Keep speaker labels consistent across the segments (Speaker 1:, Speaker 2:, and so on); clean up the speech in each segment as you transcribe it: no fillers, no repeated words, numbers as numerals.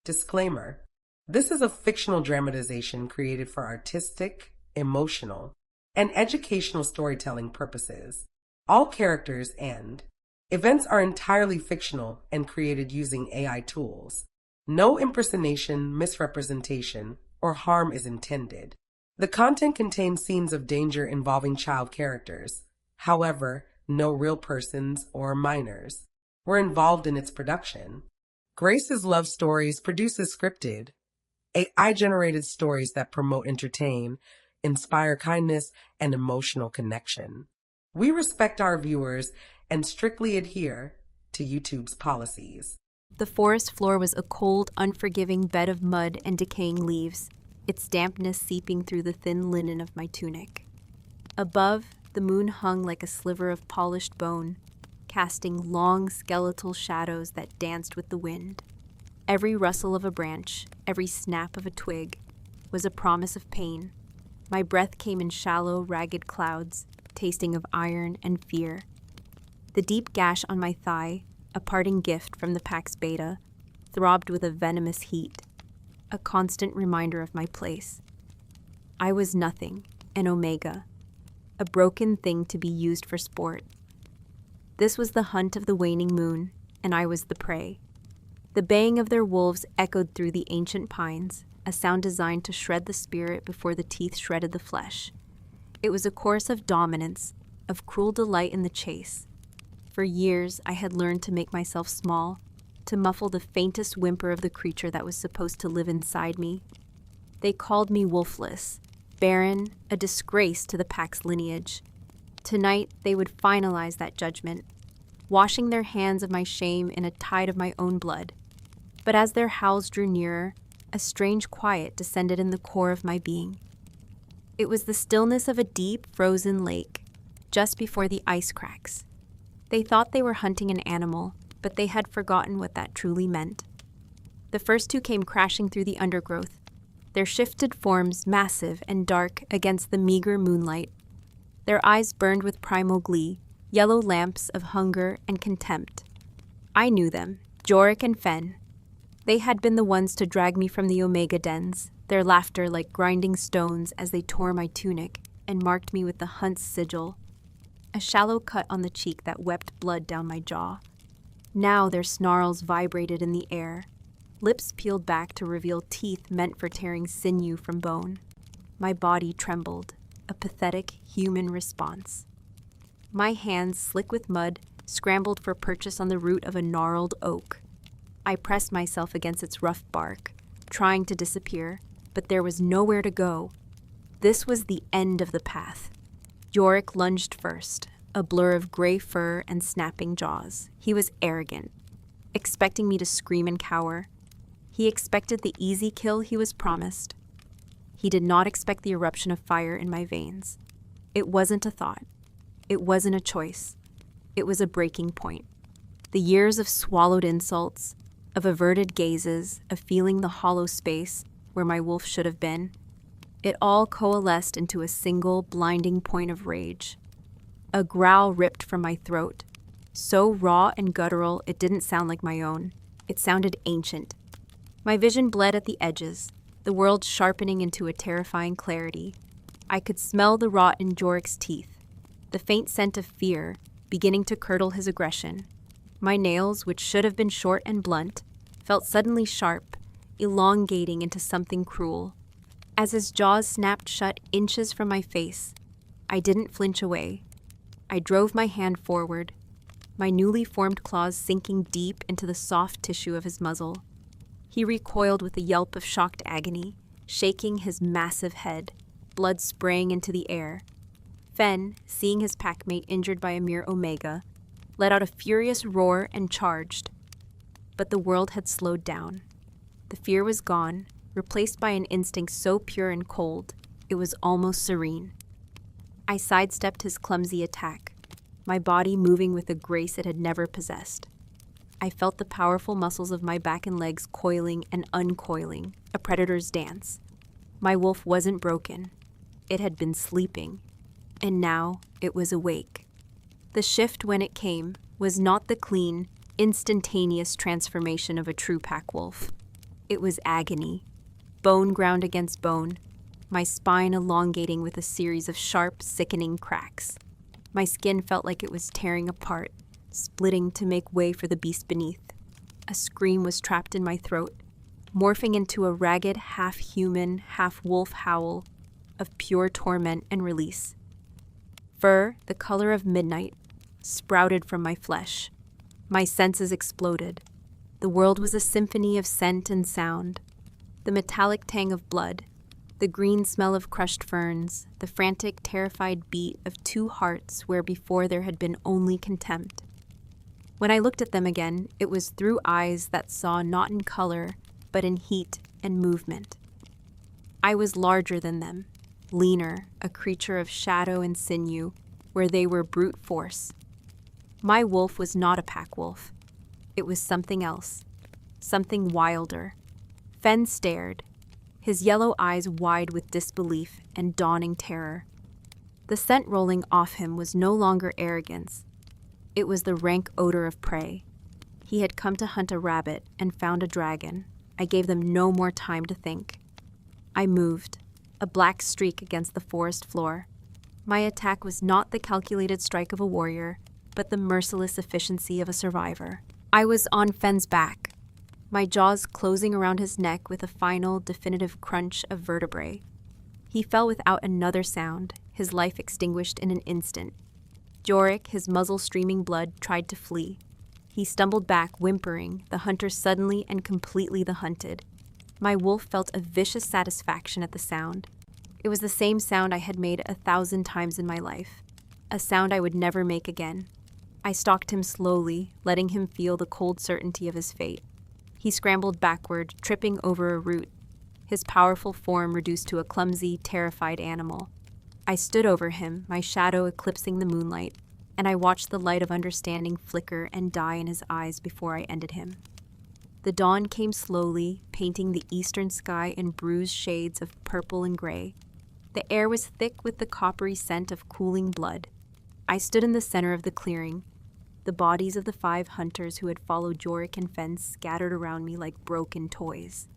Speaker 1: Disclaimer: this is a fictional dramatization created for artistic, emotional, and educational storytelling purposes. All characters and events are entirely fictional and created using AI tools. No impersonation, misrepresentation, or harm is intended. The content contains scenes of danger involving child characters. However, no real persons or minors were involved in its production. Grace's Love Stories produces scripted, AI-generated stories that promote, entertain, inspire kindness, and emotional connection. We respect our viewers and strictly adhere to YouTube's policies.
Speaker 2: The forest floor was a cold, unforgiving bed of mud and decaying leaves, its dampness seeping through the thin linen of my tunic. Above, the moon hung like a sliver of polished bone, casting long skeletal shadows that danced with the wind. Every rustle of a branch, every snap of a twig, was a promise of pain. My breath came in shallow, ragged clouds, tasting of iron and fear. The deep gash on my thigh, a parting gift from the Pax Beta, throbbed with a venomous heat, a constant reminder of my place. I was nothing, an omega, a broken thing to be used for sport. This was the hunt of the waning moon, and I was the prey. The baying of their wolves echoed through the ancient pines, a sound designed to shred the spirit before the teeth shredded the flesh. It was a chorus of dominance, of cruel delight in the chase. For years, I had learned to make myself small, to muffle the faintest whimper of the creature that was supposed to live inside me. They called me wolfless, barren, a disgrace to the Pax lineage. Tonight, they would finalize that judgment, washing their hands of my shame in a tide of my own blood. But as their howls drew nearer, a strange quiet descended in the core of my being. It was the stillness of a deep, frozen lake, just before the ice cracks. They thought they were hunting an animal, but they had forgotten what that truly meant. The first two came crashing through the undergrowth, their shifted forms massive and dark against the meager moonlight. Their eyes burned with primal glee, yellow lamps of hunger and contempt. I knew them, Jorik and Fen. They had been the ones to drag me from the Omega dens, their laughter like grinding stones as they tore my tunic and marked me with the hunt's sigil, a shallow cut on the cheek that wept blood down my jaw. Now their snarls vibrated in the air, lips peeled back to reveal teeth meant for tearing sinew from bone. My body trembled, a pathetic human response. My hands, slick with mud, scrambled for purchase on the root of a gnarled oak. I pressed myself against its rough bark, trying to disappear, but there was nowhere to go. This was the end of the path. Jorik lunged first, a blur of gray fur and snapping jaws. He was arrogant, expecting me to scream and cower. He expected the easy kill he was promised. He did not expect the eruption of fire in my veins. It wasn't a thought. It wasn't a choice. It was a breaking point. The years of swallowed insults, of averted gazes, of feeling the hollow space where my wolf should have been, it all coalesced into a single blinding point of rage. A growl ripped from my throat, so raw and guttural it didn't sound like my own. It sounded ancient. My vision bled at the edges, the world sharpening into a terrifying clarity. I could smell the rot in Jorik's teeth, the faint scent of fear beginning to curdle his aggression. My nails, which should have been short and blunt, felt suddenly sharp, elongating into something cruel. As his jaws snapped shut inches from my face, I didn't flinch away. I drove my hand forward, my newly formed claws sinking deep into the soft tissue of his muzzle. He recoiled with a yelp of shocked agony, shaking his massive head, blood spraying into the air. Fen, seeing his packmate injured by a mere Omega, let out a furious roar and charged. But the world had slowed down. The fear was gone, replaced by an instinct so pure and cold, it was almost serene. I sidestepped his clumsy attack, my body moving with a grace it had never possessed. I felt the powerful muscles of my back and legs coiling and uncoiling, a predator's dance. My wolf wasn't broken. It had been sleeping, and now it was awake. The shift, when it came, was not the clean, instantaneous transformation of a true pack wolf. It was agony. Bone ground against bone, my spine elongating with a series of sharp, sickening cracks. My skin felt like it was tearing apart, splitting to make way for the beast beneath. A scream was trapped in my throat, morphing into a ragged, half-human, half-wolf howl of pure torment and release. Fur, the color of midnight, sprouted from my flesh. My senses exploded. The world was a symphony of scent and sound. The metallic tang of blood, the green smell of crushed ferns, the frantic, terrified beat of two hearts where before there had been only contempt. When I looked at them again, it was through eyes that saw not in color, but in heat and movement. I was larger than them, leaner, a creature of shadow and sinew, where they were brute force. My wolf was not a pack wolf. It was something else, something wilder. Fen stared, his yellow eyes wide with disbelief and dawning terror. The scent rolling off him was no longer arrogance. It was the rank odor of prey. He had come to hunt a rabbit and found a dragon. I gave them no more time to think. I moved, a black streak against the forest floor. My attack was not the calculated strike of a warrior, but the merciless efficiency of a survivor. I was on Fen's back, my jaws closing around his neck with a final, definitive crunch of vertebrae. He fell without another sound, his life extinguished in an instant. Jorik, his muzzle streaming blood, tried to flee. He stumbled back, whimpering, the hunter suddenly and completely the hunted. My wolf felt a vicious satisfaction at the sound. It was the same sound I had made 1,000 times in my life, a sound I would never make again. I stalked him slowly, letting him feel the cold certainty of his fate. He scrambled backward, tripping over a root, his powerful form reduced to a clumsy, terrified animal. I stood over him, my shadow eclipsing the moonlight, and I watched the light of understanding flicker and die in his eyes before I ended him. The dawn came slowly, painting the eastern sky in bruised shades of purple and gray. The air was thick with the coppery scent of cooling blood. I stood in the center of the clearing, the bodies of the 5 hunters who had followed Jorik and Fen scattered around me like broken toys.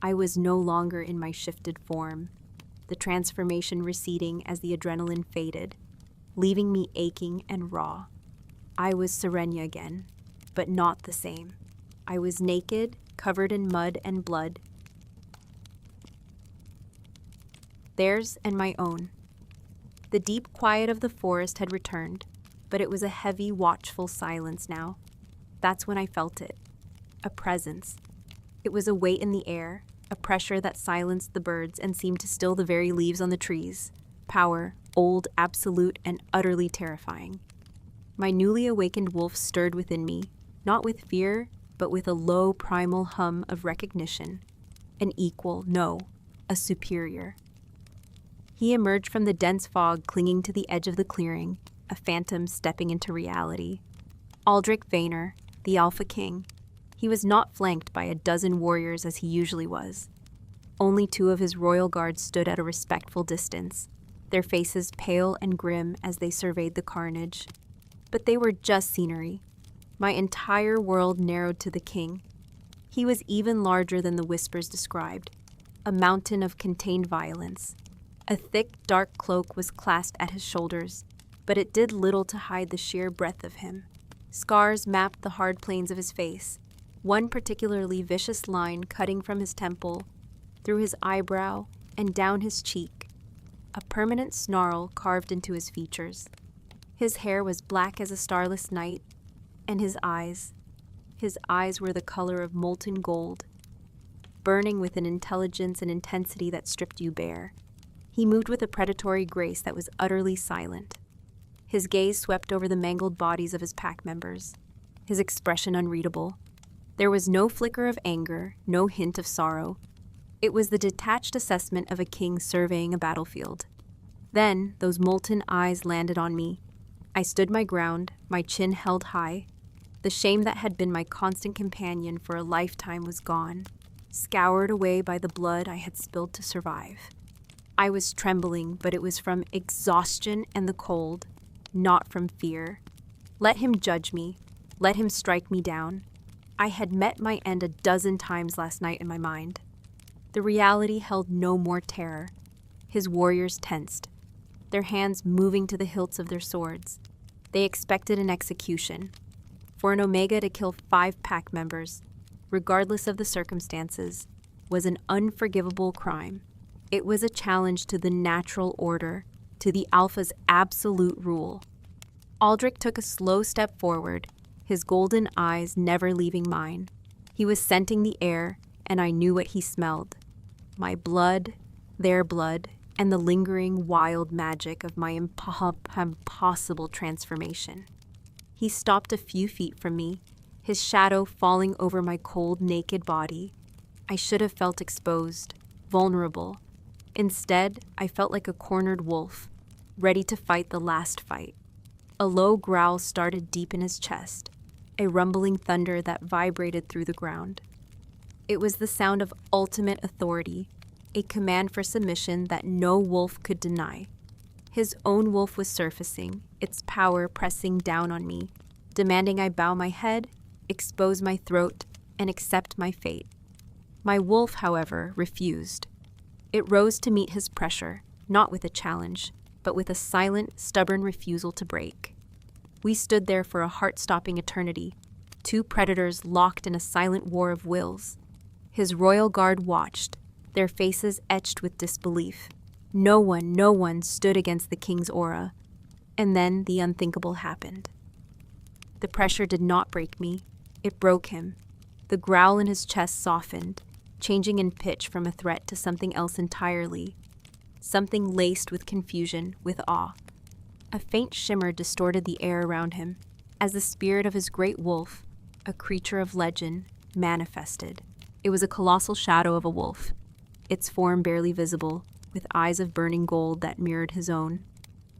Speaker 2: I was no longer in my shifted form, the transformation receding as the adrenaline faded, leaving me aching and raw. I was Serenia again, but not the same. I was naked, covered in mud and blood. Theirs and my own. The deep quiet of the forest had returned, but it was a heavy, watchful silence now. That's when I felt it. A presence. It was a weight in the air, a pressure that silenced the birds and seemed to still the very leaves on the trees. Power, old, absolute, and utterly terrifying. My newly awakened wolf stirred within me, not with fear, but with a low, primal hum of recognition. An equal, no, a superior. He emerged from the dense fog clinging to the edge of the clearing, a phantom stepping into reality. Aldrich Vaynor, the Alpha King. He was not flanked by a dozen warriors as he usually was. Only 2 of his royal guards stood at a respectful distance, their faces pale and grim as they surveyed the carnage. But they were just scenery. My entire world narrowed to the king. He was even larger than the whispers described, a mountain of contained violence. A thick, dark cloak was clasped at his shoulders, but it did little to hide the sheer breadth of him. Scars mapped the hard planes of his face, one particularly vicious line cutting from his temple, through his eyebrow, and down his cheek. A permanent snarl carved into his features. His hair was black as a starless night, and his eyes were the color of molten gold, burning with an intelligence and intensity that stripped you bare. He moved with a predatory grace that was utterly silent. His gaze swept over the mangled bodies of his pack members, his expression unreadable. There was no flicker of anger, no hint of sorrow. It was the detached assessment of a king surveying a battlefield. Then those molten eyes landed on me. I stood my ground, my chin held high. The shame that had been my constant companion for a lifetime was gone, scoured away by the blood I had spilled to survive. I was trembling, but it was from exhaustion and the cold, not from fear. Let him judge me. Let him strike me down. I had met my end a dozen times last night in my mind. The reality held no more terror. His warriors tensed, their hands moving to the hilts of their swords. They expected an execution. For an Omega to kill 5 pack members, regardless of the circumstances, was an unforgivable crime. It was a challenge to the natural order, to the Alpha's absolute rule. Aldrich took a slow step forward, his golden eyes never leaving mine. He was scenting the air, and I knew what he smelled. My blood, their blood, and the lingering wild magic of my impossible transformation. He stopped a few feet from me, his shadow falling over my cold, naked body. I should have felt exposed, vulnerable. Instead, I felt like a cornered wolf, ready to fight the last fight. A low growl started deep in his chest, a rumbling thunder that vibrated through the ground. It was the sound of ultimate authority, a command for submission that no wolf could deny. His own wolf was surfacing, its power pressing down on me, demanding I bow my head, expose my throat, and accept my fate. My wolf, however, refused. It rose to meet his pressure, not with a challenge, but with a silent, stubborn refusal to break. We stood there for a heart-stopping eternity, 2 predators locked in a silent war of wills. His royal guard watched, their faces etched with disbelief. No one stood against the king's aura. And then the unthinkable happened. The pressure did not break me. It broke him. The growl in his chest softened, changing in pitch from a threat to something else entirely. Something laced with confusion, with awe. A faint shimmer distorted the air around him, as the spirit of his great wolf, a creature of legend, manifested. It was a colossal shadow of a wolf, its form barely visible, with eyes of burning gold that mirrored his own.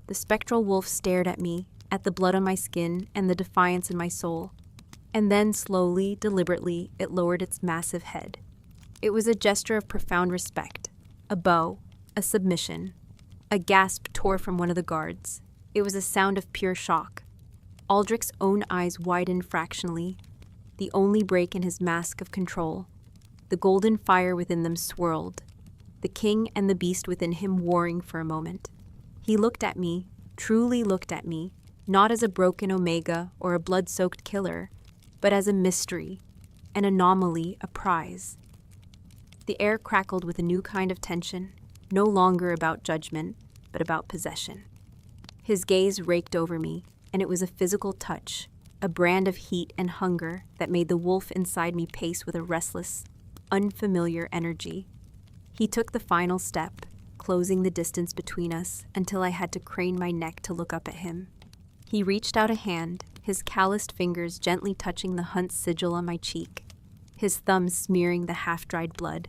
Speaker 2: The spectral wolf stared at me, at the blood on my skin and the defiance in my soul. And then, slowly, deliberately, it lowered its massive head. It was a gesture of profound respect, a bow, a submission. A gasp tore from one of the guards. It was a sound of pure shock. Aldrich's own eyes widened fractionally, the only break in his mask of control. The golden fire within them swirled, the king and the beast within him warring for a moment. He looked at me, truly looked at me, not as a broken Omega or a blood-soaked killer, but as a mystery, an anomaly, a prize. The air crackled with a new kind of tension, no longer about judgment, but about possession. His gaze raked over me, and it was a physical touch, a brand of heat and hunger that made the wolf inside me pace with a restless, unfamiliar energy. He took the final step, closing the distance between us until I had to crane my neck to look up at him. He reached out a hand, his calloused fingers gently touching the hunt's sigil on my cheek, his thumb smearing the half-dried blood.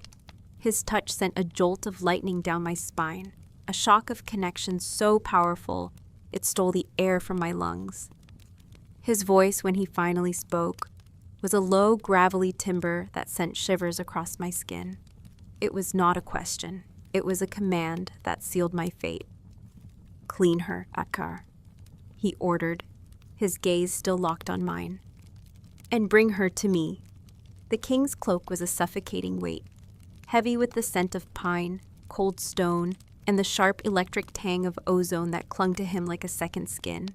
Speaker 2: His touch sent a jolt of lightning down my spine, a shock of connection so powerful it stole the air from my lungs. His voice, when he finally spoke, was a low, gravelly timbre that sent shivers across my skin. It was not a question. It was a command that sealed my fate. "Clean her, Akkar," he ordered, his gaze still locked on mine. "And bring her to me." The king's cloak was a suffocating weight, heavy with the scent of pine, cold stone, and the sharp electric tang of ozone that clung to him like a second skin.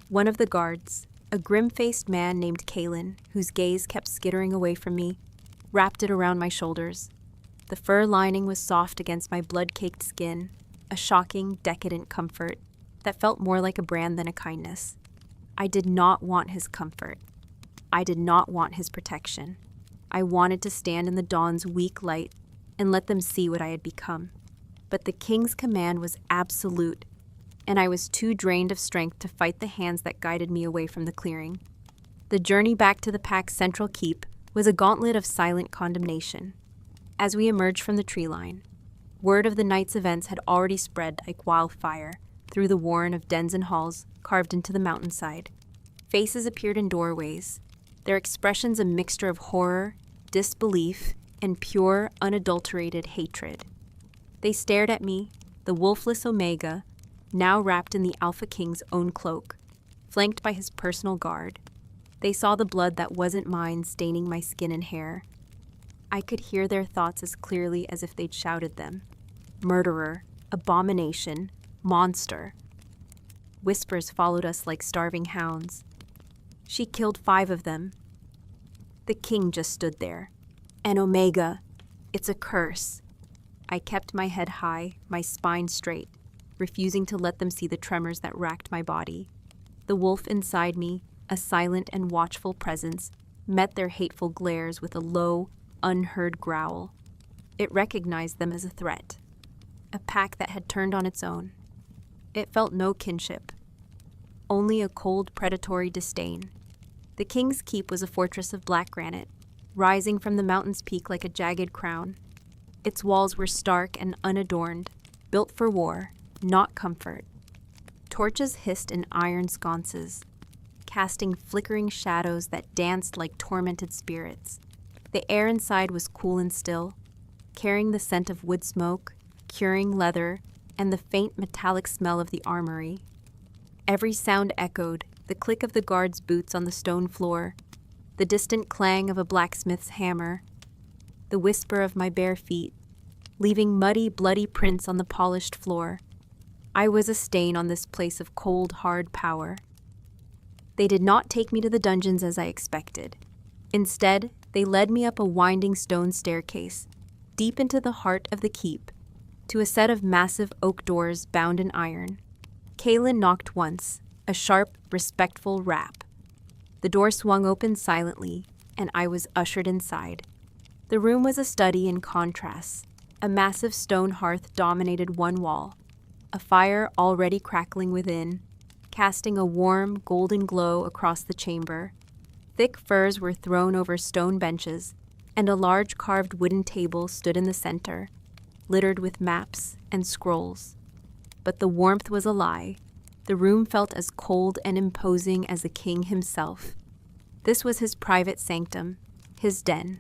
Speaker 2: One of the guards, a grim-faced man named Kalen, whose gaze kept skittering away from me, wrapped it around my shoulders. The fur lining was soft against my blood-caked skin, a shocking, decadent comfort that felt more like a brand than a kindness. I did not want his comfort. I did not want his protection. I wanted to stand in the dawn's weak light and let them see what I had become. But the king's command was absolute, and I was too drained of strength to fight the hands that guided me away from the clearing. The journey back to the pack's central keep was a gauntlet of silent condemnation. As we emerged from the tree line, word of the night's events had already spread like wildfire through the warren of dens and halls carved into the mountainside. Faces appeared in doorways, their expressions a mixture of horror, disbelief, and pure, unadulterated hatred. They stared at me, the wolfless Omega, now wrapped in the Alpha King's own cloak, flanked by his personal guard. They saw the blood that wasn't mine staining my skin and hair. I could hear their thoughts as clearly as if they'd shouted them. Murderer, abomination, monster. Whispers followed us like starving hounds. She killed 5 of them. The king just stood there. An omega. It's a curse. I kept my head high, my spine straight, refusing to let them see the tremors that racked my body. The wolf inside me, a silent and watchful presence, met their hateful glares with a low, unheard growl. It recognized them as a threat, a pack that had turned on its own. It felt no kinship, only a cold, predatory disdain. The king's keep was a fortress of black granite, rising from the mountain's peak like a jagged crown. Its walls were stark and unadorned, built for war, not comfort. Torches hissed in iron sconces, casting flickering shadows that danced like tormented spirits. The air inside was cool and still, carrying the scent of wood smoke, curing leather, and the faint metallic smell of the armory. Every sound echoed, the click of the guard's boots on the stone floor, the distant clang of a blacksmith's hammer, the whisper of my bare feet, leaving muddy, bloody prints on the polished floor. I was a stain on this place of cold, hard power. They did not take me to the dungeons as I expected. Instead, they led me up a winding stone staircase, deep into the heart of the keep, to a set of massive oak doors bound in iron. Kaelin knocked once, a sharp, respectful rap. The door swung open silently, and I was ushered inside. The room was a study in contrasts. A massive stone hearth dominated one wall, a fire already crackling within, casting a warm, golden glow across the chamber. Thick furs were thrown over stone benches, and a large carved wooden table stood in the center, littered with maps and scrolls. But the warmth was a lie. The room felt as cold and imposing as the king himself. This was his private sanctum, his den.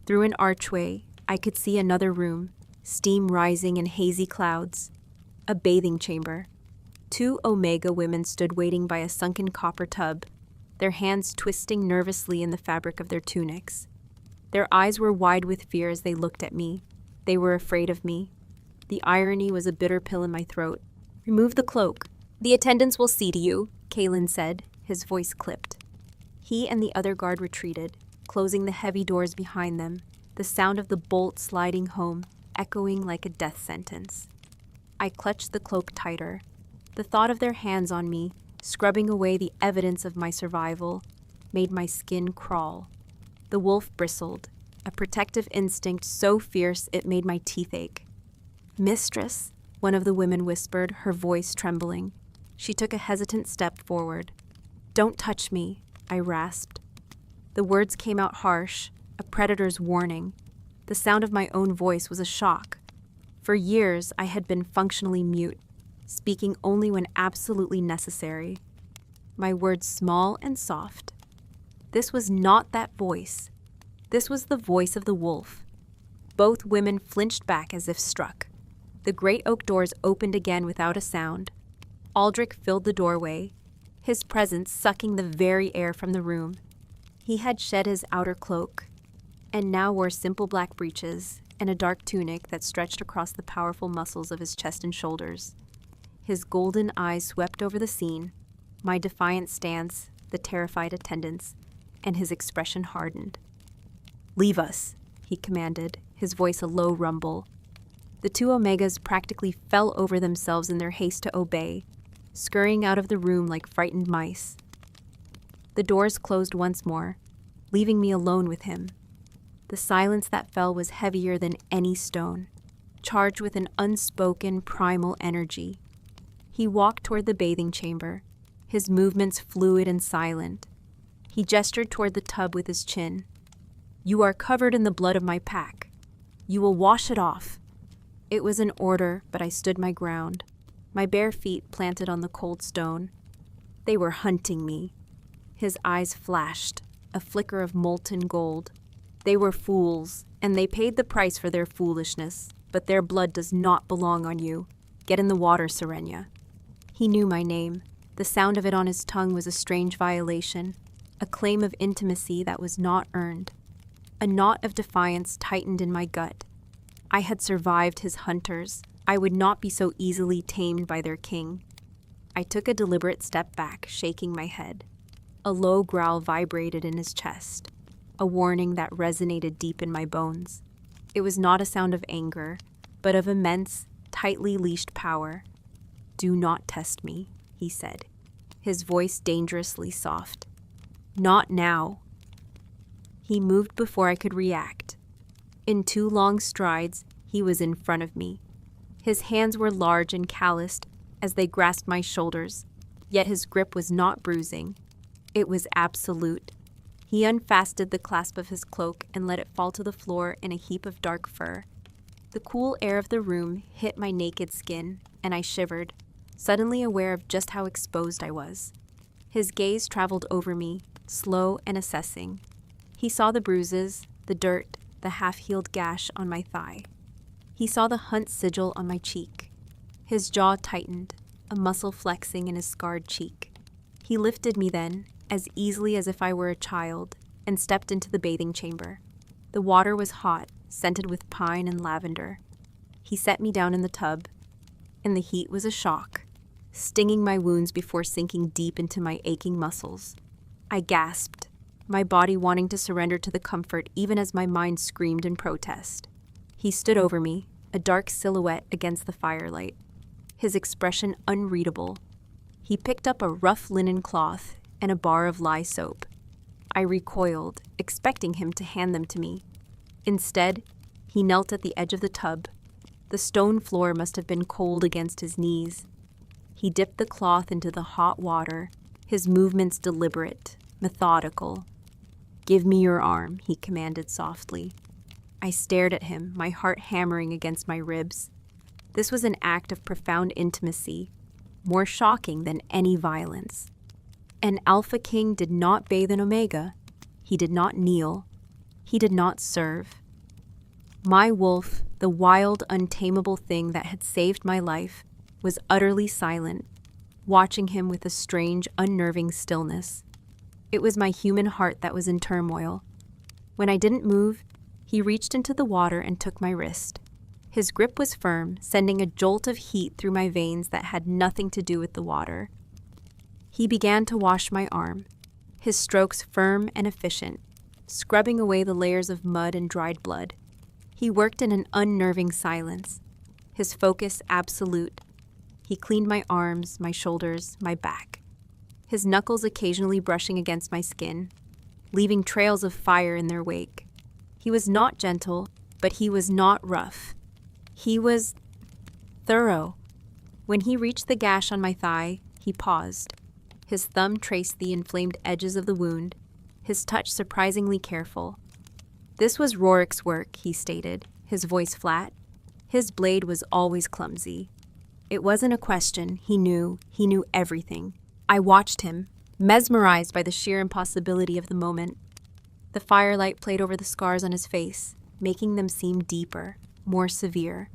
Speaker 2: Through an archway, I could see another room, steam rising in hazy clouds. A bathing chamber. 2 Omega women stood waiting by a sunken copper tub, their hands twisting nervously in the fabric of their tunics. Their eyes were wide with fear as they looked at me. They were afraid of me. The irony was a bitter pill in my throat. "Remove the cloak. The attendants will see to you," Kaelin said, his voice clipped. He and the other guard retreated, closing the heavy doors behind them, the sound of the bolt sliding home, echoing like a death sentence. I clutched the cloak tighter. The thought of their hands on me, scrubbing away the evidence of my survival, made my skin crawl. The wolf bristled, a protective instinct so fierce it made my teeth ache. "Mistress," one of the women whispered, her voice trembling. She took a hesitant step forward. "Don't touch me," I rasped. The words came out harsh, a predator's warning. The sound of my own voice was a shock. For years, I had been functionally mute, speaking only when absolutely necessary. My words small and soft. This was not that voice. This was the voice of the wolf. Both women flinched back as if struck. The great oak doors opened again without a sound. Aldrich filled the doorway, his presence sucking the very air from the room. He had shed his outer cloak, and now wore simple black breeches and a dark tunic that stretched across the powerful muscles of his chest and shoulders. His golden eyes swept over the scene, my defiant stance, the terrified attendants, and his expression hardened. "Leave us," he commanded, his voice a low rumble. The 2 Omegas practically fell over themselves in their haste to obey, scurrying out of the room like frightened mice. The doors closed once more, leaving me alone with him. The silence that fell was heavier than any stone, charged with an unspoken primal energy. He walked toward the bathing chamber, his movements fluid and silent. He gestured toward the tub with his chin. "You are covered in the blood of my pack. You will wash it off." It was an order, but I stood my ground, my bare feet planted on the cold stone. They were hunting me. His eyes flashed, a flicker of molten gold. They were fools, and they paid the price for their foolishness, but their blood does not belong on you. Get in the water, Serenia. He knew my name. The sound of it on his tongue was a strange violation. a claim of intimacy that was not earned. A knot of defiance tightened in my gut. I had survived his hunters. I would not be so easily tamed by their king. I took a deliberate step back, shaking my head. A low growl vibrated in his chest, a warning that resonated deep in my bones. It was not a sound of anger, but of immense, tightly leashed power. "Do not test me," he said, his voice dangerously soft. "Not now." He moved before I could react. In 2 long strides, he was in front of me. His hands were large and calloused as they grasped my shoulders, yet his grip was not bruising. It was absolute. He unfastened the clasp of his cloak and let it fall to the floor in a heap of dark fur. The cool air of the room hit my naked skin, and I shivered, suddenly aware of just how exposed I was. His gaze traveled over me, slow and assessing. He saw the bruises, the dirt, the half-healed gash on my thigh. He saw the hunt sigil on my cheek. His jaw tightened, a muscle flexing in his scarred cheek. He lifted me then, as easily as if I were a child, and stepped into the bathing chamber. The water was hot, scented with pine and lavender. He set me down in the tub, and the heat was a shock, stinging my wounds before sinking deep into my aching muscles. I gasped, my body wanting to surrender to the comfort even as my mind screamed in protest. He stood over me, a dark silhouette against the firelight, his expression unreadable. He picked up a rough linen cloth and a bar of lye soap. I recoiled, expecting him to hand them to me. Instead, he knelt at the edge of the tub. The stone floor must have been cold against his knees. He dipped the cloth into the hot water, his movements deliberate, methodical. "Give me your arm," he commanded softly. I stared at him, my heart hammering against my ribs. This was an act of profound intimacy, more shocking than any violence. An Alpha King did not bathe in Omega. He did not kneel. He did not serve. My wolf, the wild, untamable thing that had saved my life, was utterly silent, watching him with a strange, unnerving stillness. It was my human heart that was in turmoil. When I didn't move, he reached into the water and took my wrist. His grip was firm, sending a jolt of heat through my veins that had nothing to do with the water. He began to wash my arm, his strokes firm and efficient, scrubbing away the layers of mud and dried blood. He worked in an unnerving silence, his focus absolute. He cleaned my arms, my shoulders, my back, his knuckles occasionally brushing against my skin, leaving trails of fire in their wake. He was not gentle, but he was not rough. He was thorough. When he reached the gash on my thigh, he paused. His thumb traced the inflamed edges of the wound, his touch surprisingly careful. "This was Rorik's work," he stated, his voice flat. His blade was always clumsy. It wasn't a question. He knew everything. I watched him, mesmerized by the sheer impossibility of the moment. The firelight played over the scars on his face, making them seem deeper, more severe.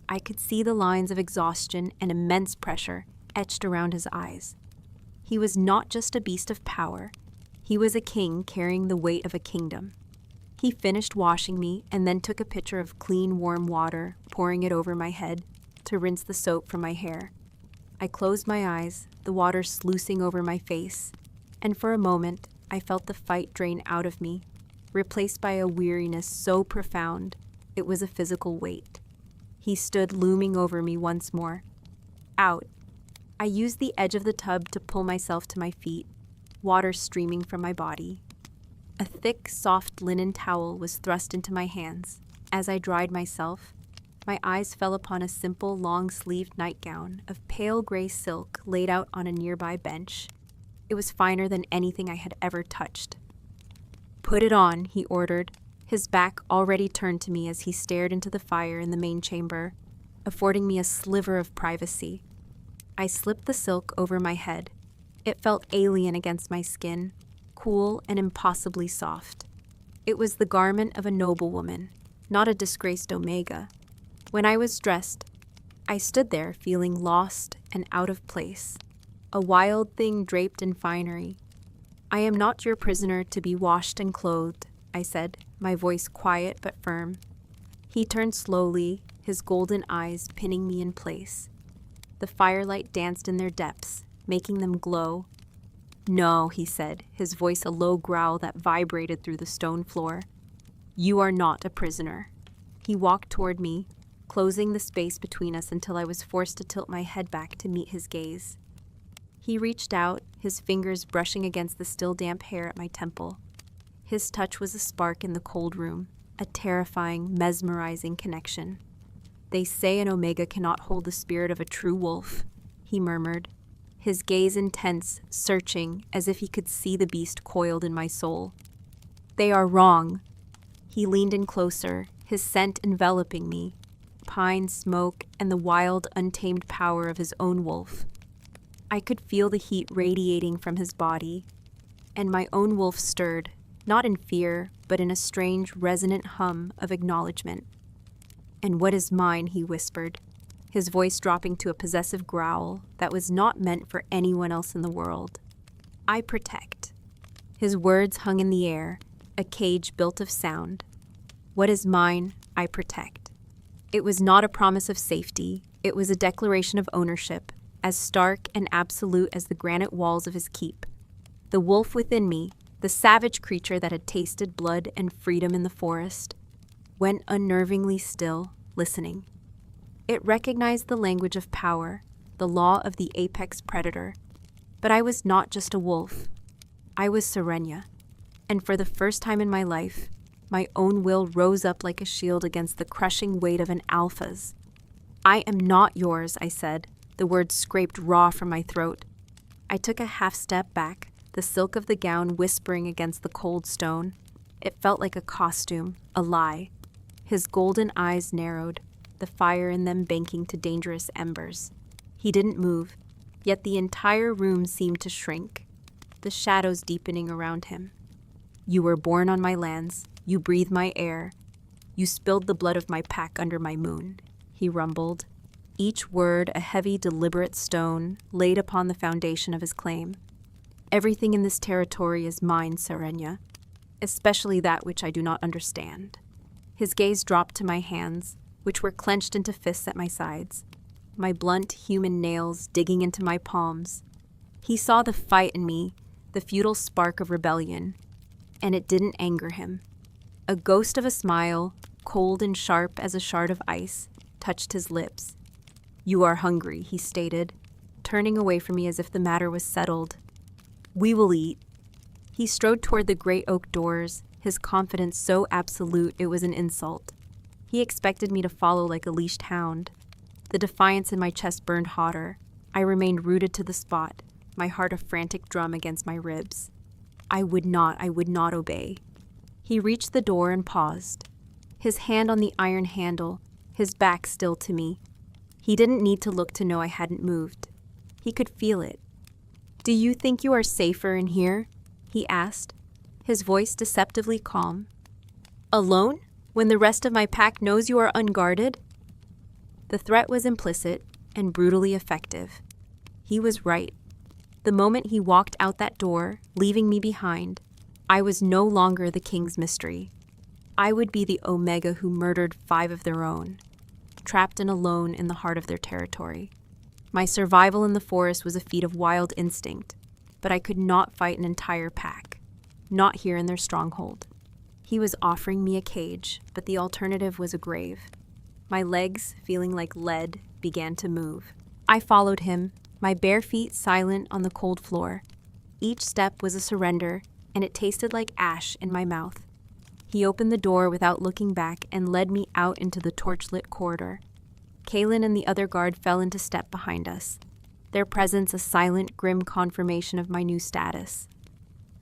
Speaker 2: I could see the lines of exhaustion and immense pressure etched around his eyes. He was not just a beast of power. He was a king carrying the weight of a kingdom. He finished washing me and then took a pitcher of clean, warm water, pouring it over my head to rinse the soap from my hair. I closed my eyes, the water sluicing over my face, and for a moment, I felt the fight drain out of me, replaced by a weariness so profound, it was a physical weight. He stood looming over me once more. Out. I used the edge of the tub to pull myself to my feet, water streaming from my body. A thick, soft linen towel was thrust into my hands. As I dried myself, my eyes fell upon a simple, long-sleeved nightgown of pale gray silk laid out on a nearby bench. It was finer than anything I had ever touched. "Put it on," he ordered, his back already turned to me as he stared into the fire in the main chamber, affording me a sliver of privacy. I slipped the silk over my head. It felt alien against my skin, cool and impossibly soft. It was the garment of a noblewoman, not a disgraced Omega. When I was dressed, I stood there feeling lost and out of place, a wild thing draped in finery. I am not your prisoner to be washed and clothed, I said, my voice quiet but firm. He turned slowly, his golden eyes pinning me in place. The firelight danced in their depths, making them glow. No, he said, his voice a low growl that vibrated through the stone floor. You are not a prisoner. He walked toward me, closing the space between us until I was forced to tilt my head back to meet his gaze. He reached out, his fingers brushing against the still damp hair at my temple. His touch was a spark in the cold room, a terrifying, mesmerizing connection. They say an omega cannot hold the spirit of a true wolf, he murmured, his gaze intense, searching, as if he could see the beast coiled in my soul. They are wrong. He leaned in closer, his scent enveloping me, pine, smoke, and the wild, untamed power of his own wolf. I could feel the heat radiating from his body, and my own wolf stirred, not in fear, but in a strange, resonant hum of acknowledgement. And what is mine, he whispered, his voice dropping to a possessive growl that was not meant for anyone else in the world. I protect. His words hung in the air, a cage built of sound. What is mine, I protect. It was not a promise of safety, it was a declaration of ownership, as stark and absolute as the granite walls of his keep. The wolf within me, the savage creature that had tasted blood and freedom in the forest, went unnervingly still, listening. It recognized the language of power, the law of the apex predator. But I was not just a wolf. I was Serenia. And for the first time in my life, my own will rose up like a shield against the crushing weight of an alpha's. I am not yours, I said, the words scraped raw from my throat. I took a half step back, the silk of the gown whispering against the cold stone. It felt like a costume, a lie. His golden eyes narrowed, the fire in them banking to dangerous embers. He didn't move, yet the entire room seemed to shrink, the shadows deepening around him. You were born on my lands, you breathe my air, you spilled the blood of my pack under my moon, he rumbled, each word a heavy, deliberate stone laid upon the foundation of his claim. Everything in this territory is mine, Serenia, especially that which I do not understand. His gaze dropped to my hands, which were clenched into fists at my sides, my blunt human nails digging into my palms. He saw the fight in me, the futile spark of rebellion, and it didn't anger him. A ghost of a smile, cold and sharp as a shard of ice, touched his lips. You are hungry, he stated, turning away from me as if the matter was settled. We will eat. He strode toward the great oak doors, his confidence so absolute it was an insult. He expected me to follow like a leashed hound. The defiance in my chest burned hotter. I remained rooted to the spot, my heart a frantic drum against my ribs. I would not obey. He reached the door and paused, his hand on the iron handle, his back still to me. He didn't need to look to know I hadn't moved. He could feel it. Do you think you are safer in here? He asked, his voice deceptively calm. Alone, when the rest of my pack knows you are unguarded? The threat was implicit and brutally effective. He was right. The moment he walked out that door, leaving me behind, I was no longer the king's mystery. I would be the Omega who murdered 5 of their own, trapped and alone in the heart of their territory. My survival in the forest was a feat of wild instinct, but I could not fight an entire pack, not here in their stronghold. He was offering me a cage, but the alternative was a grave. My legs, feeling like lead, began to move. I followed him, my bare feet silent on the cold floor. Each step was a surrender, and it tasted like ash in my mouth. He opened the door without looking back and led me out into the torchlit corridor. Kaylin and the other guard fell into step behind us, their presence a silent, grim confirmation of my new status.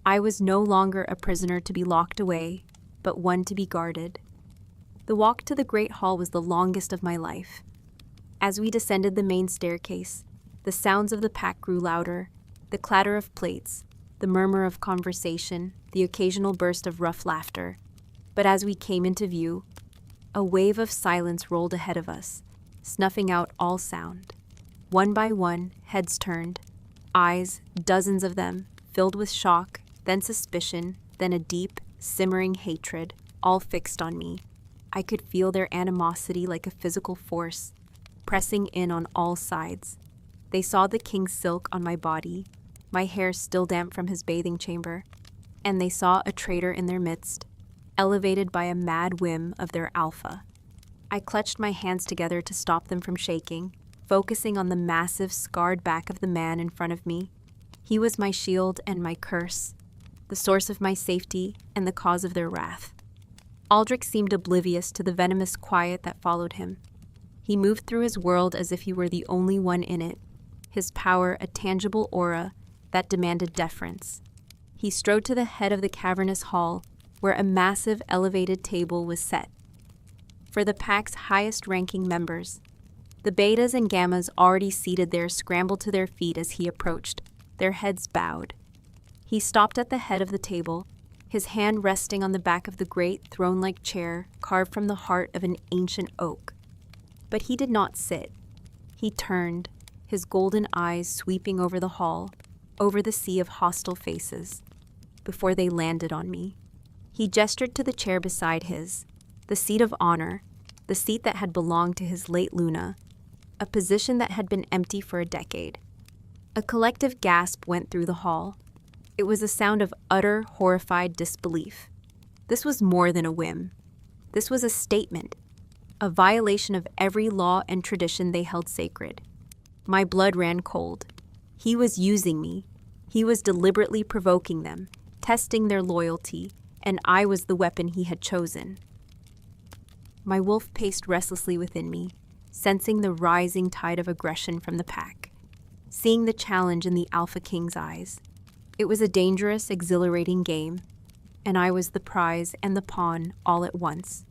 Speaker 2: I was no longer a prisoner to be locked away, but one to be guarded. The walk to the great hall was the longest of my life. As we descended the main staircase, the sounds of the pack grew louder, the clatter of plates, the murmur of conversation, the occasional burst of rough laughter. But as we came into view, a wave of silence rolled ahead of us, snuffing out all sound. One by one, heads turned, eyes, dozens of them, filled with shock, then suspicion, then a deep, simmering hatred, all fixed on me. I could feel their animosity like a physical force, pressing in on all sides. They saw the king's silk on my body, my hair still damp from his bathing chamber, and they saw a traitor in their midst, elevated by a mad whim of their alpha. I clutched my hands together to stop them from shaking, focusing on the massive, scarred back of the man in front of me. He was my shield and my curse, the source of my safety and the cause of their wrath. Aldrich seemed oblivious to the venomous quiet that followed him. He moved through his world as if he were the only one in it, his power a tangible aura that demanded deference. He strode to the head of the cavernous hall, where a massive elevated table was set for the pack's highest-ranking members. The betas and gammas already seated there scrambled to their feet as he approached, their heads bowed. He stopped at the head of the table, his hand resting on the back of the great throne-like chair carved from the heart of an ancient oak. But he did not sit. He turned, his golden eyes sweeping over the hall, over the sea of hostile faces, before they landed on me. He gestured to the chair beside his, the seat of honor, the seat that had belonged to his late Luna, a position that had been empty for a decade. A collective gasp went through the hall. It was a sound of utter, horrified disbelief. This was more than a whim. This was a statement, a violation of every law and tradition they held sacred. My blood ran cold. He was using me. He was deliberately provoking them, testing their loyalty, and I was the weapon he had chosen. My wolf paced restlessly within me, sensing the rising tide of aggression from the pack, seeing the challenge in the Alpha King's eyes. It was a dangerous, exhilarating game, and I was the prize and the pawn all at once.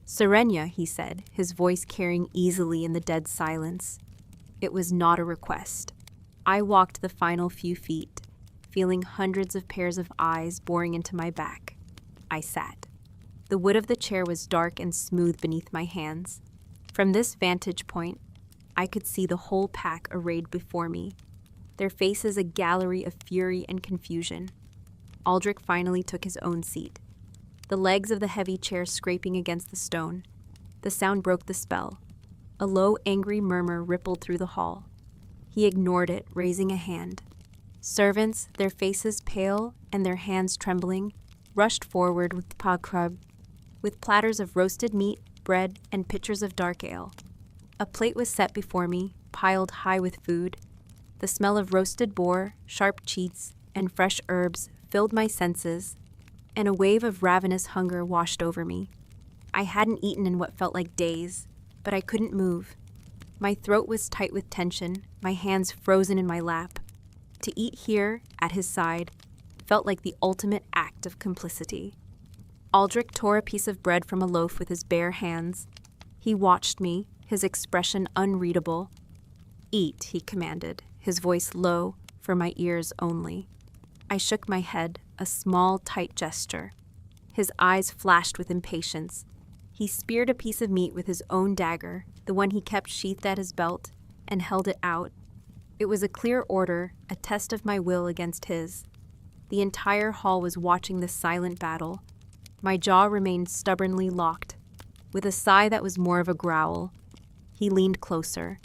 Speaker 2: "Serenia," he said, his voice carrying easily in the dead silence. It was not a request. I walked the final few feet, feeling hundreds of pairs of eyes boring into my back. I sat. The wood of the chair was dark and smooth beneath my hands. From this vantage point, I could see the whole pack arrayed before me, their faces a gallery of fury and confusion. Aldrich finally took his own seat, the legs of the heavy chair scraping against the stone. The sound broke the spell. A low, angry murmur rippled through the hall. He ignored it, raising a hand. Servants, their faces pale and their hands trembling, rushed forward with platters of roasted meat, bread, and pitchers of dark ale. A plate was set before me, piled high with food. The smell of roasted boar, sharp cheeks, and fresh herbs filled my senses, and a wave of ravenous hunger washed over me. I hadn't eaten in what felt like days, but I couldn't move. My throat was tight with tension, my hands frozen in my lap. To eat here, at his side, felt like the ultimate act of complicity. Aldrich tore a piece of bread from a loaf with his bare hands. He watched me, his expression unreadable. "Eat," he commanded, his voice low, for my ears only. I shook my head, a small, tight gesture. His eyes flashed with impatience. He speared a piece of meat with his own dagger, the one he kept sheathed at his belt, and held it out. It was a clear order, a test of my will against his. The entire hall was watching this silent battle. My jaw remained stubbornly locked. With a sigh that was more of a growl, he leaned closer.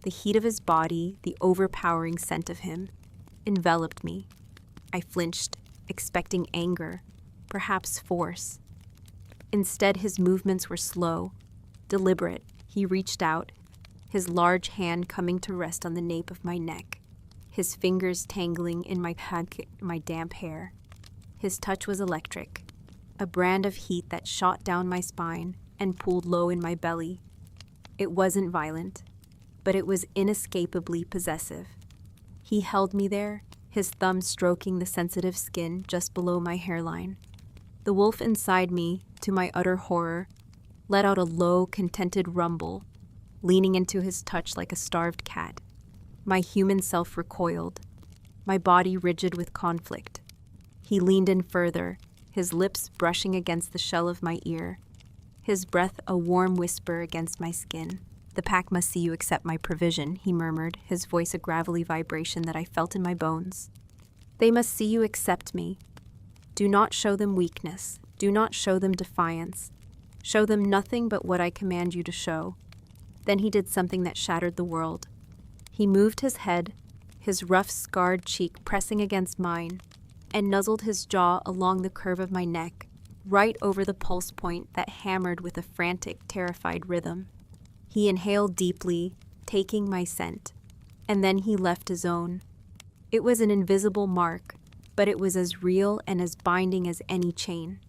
Speaker 2: The heat of his body, the overpowering scent of him, enveloped me. I flinched, expecting anger, perhaps force. Instead, his movements were slow, deliberate. He reached out, his large hand coming to rest on the nape of my neck, his fingers tangling in my damp hair. His touch was electric, a brand of heat that shot down my spine and pooled low in my belly. It wasn't violent, but it was inescapably possessive. He held me there, his thumb stroking the sensitive skin just below my hairline. The wolf inside me, to my utter horror, let out a low, contented rumble, leaning into his touch like a starved cat. My human self recoiled, my body rigid with conflict. He leaned in further, his lips brushing against the shell of my ear, his breath a warm whisper against my skin. "The pack must see you accept my provision," he murmured, his voice a gravelly vibration that I felt in my bones. They must see you accept me. Do not show them weakness. Do not show them defiance. Show them nothing but what I command you to show." Then he did something that shattered the world. He moved his head, his rough, scarred cheek pressing against mine, and nuzzled his jaw along the curve of my neck, right over the pulse point that hammered with a frantic, terrified rhythm. He inhaled deeply, taking my scent, and then he left his own. It was an invisible mark, but it was as real and as binding as any chain.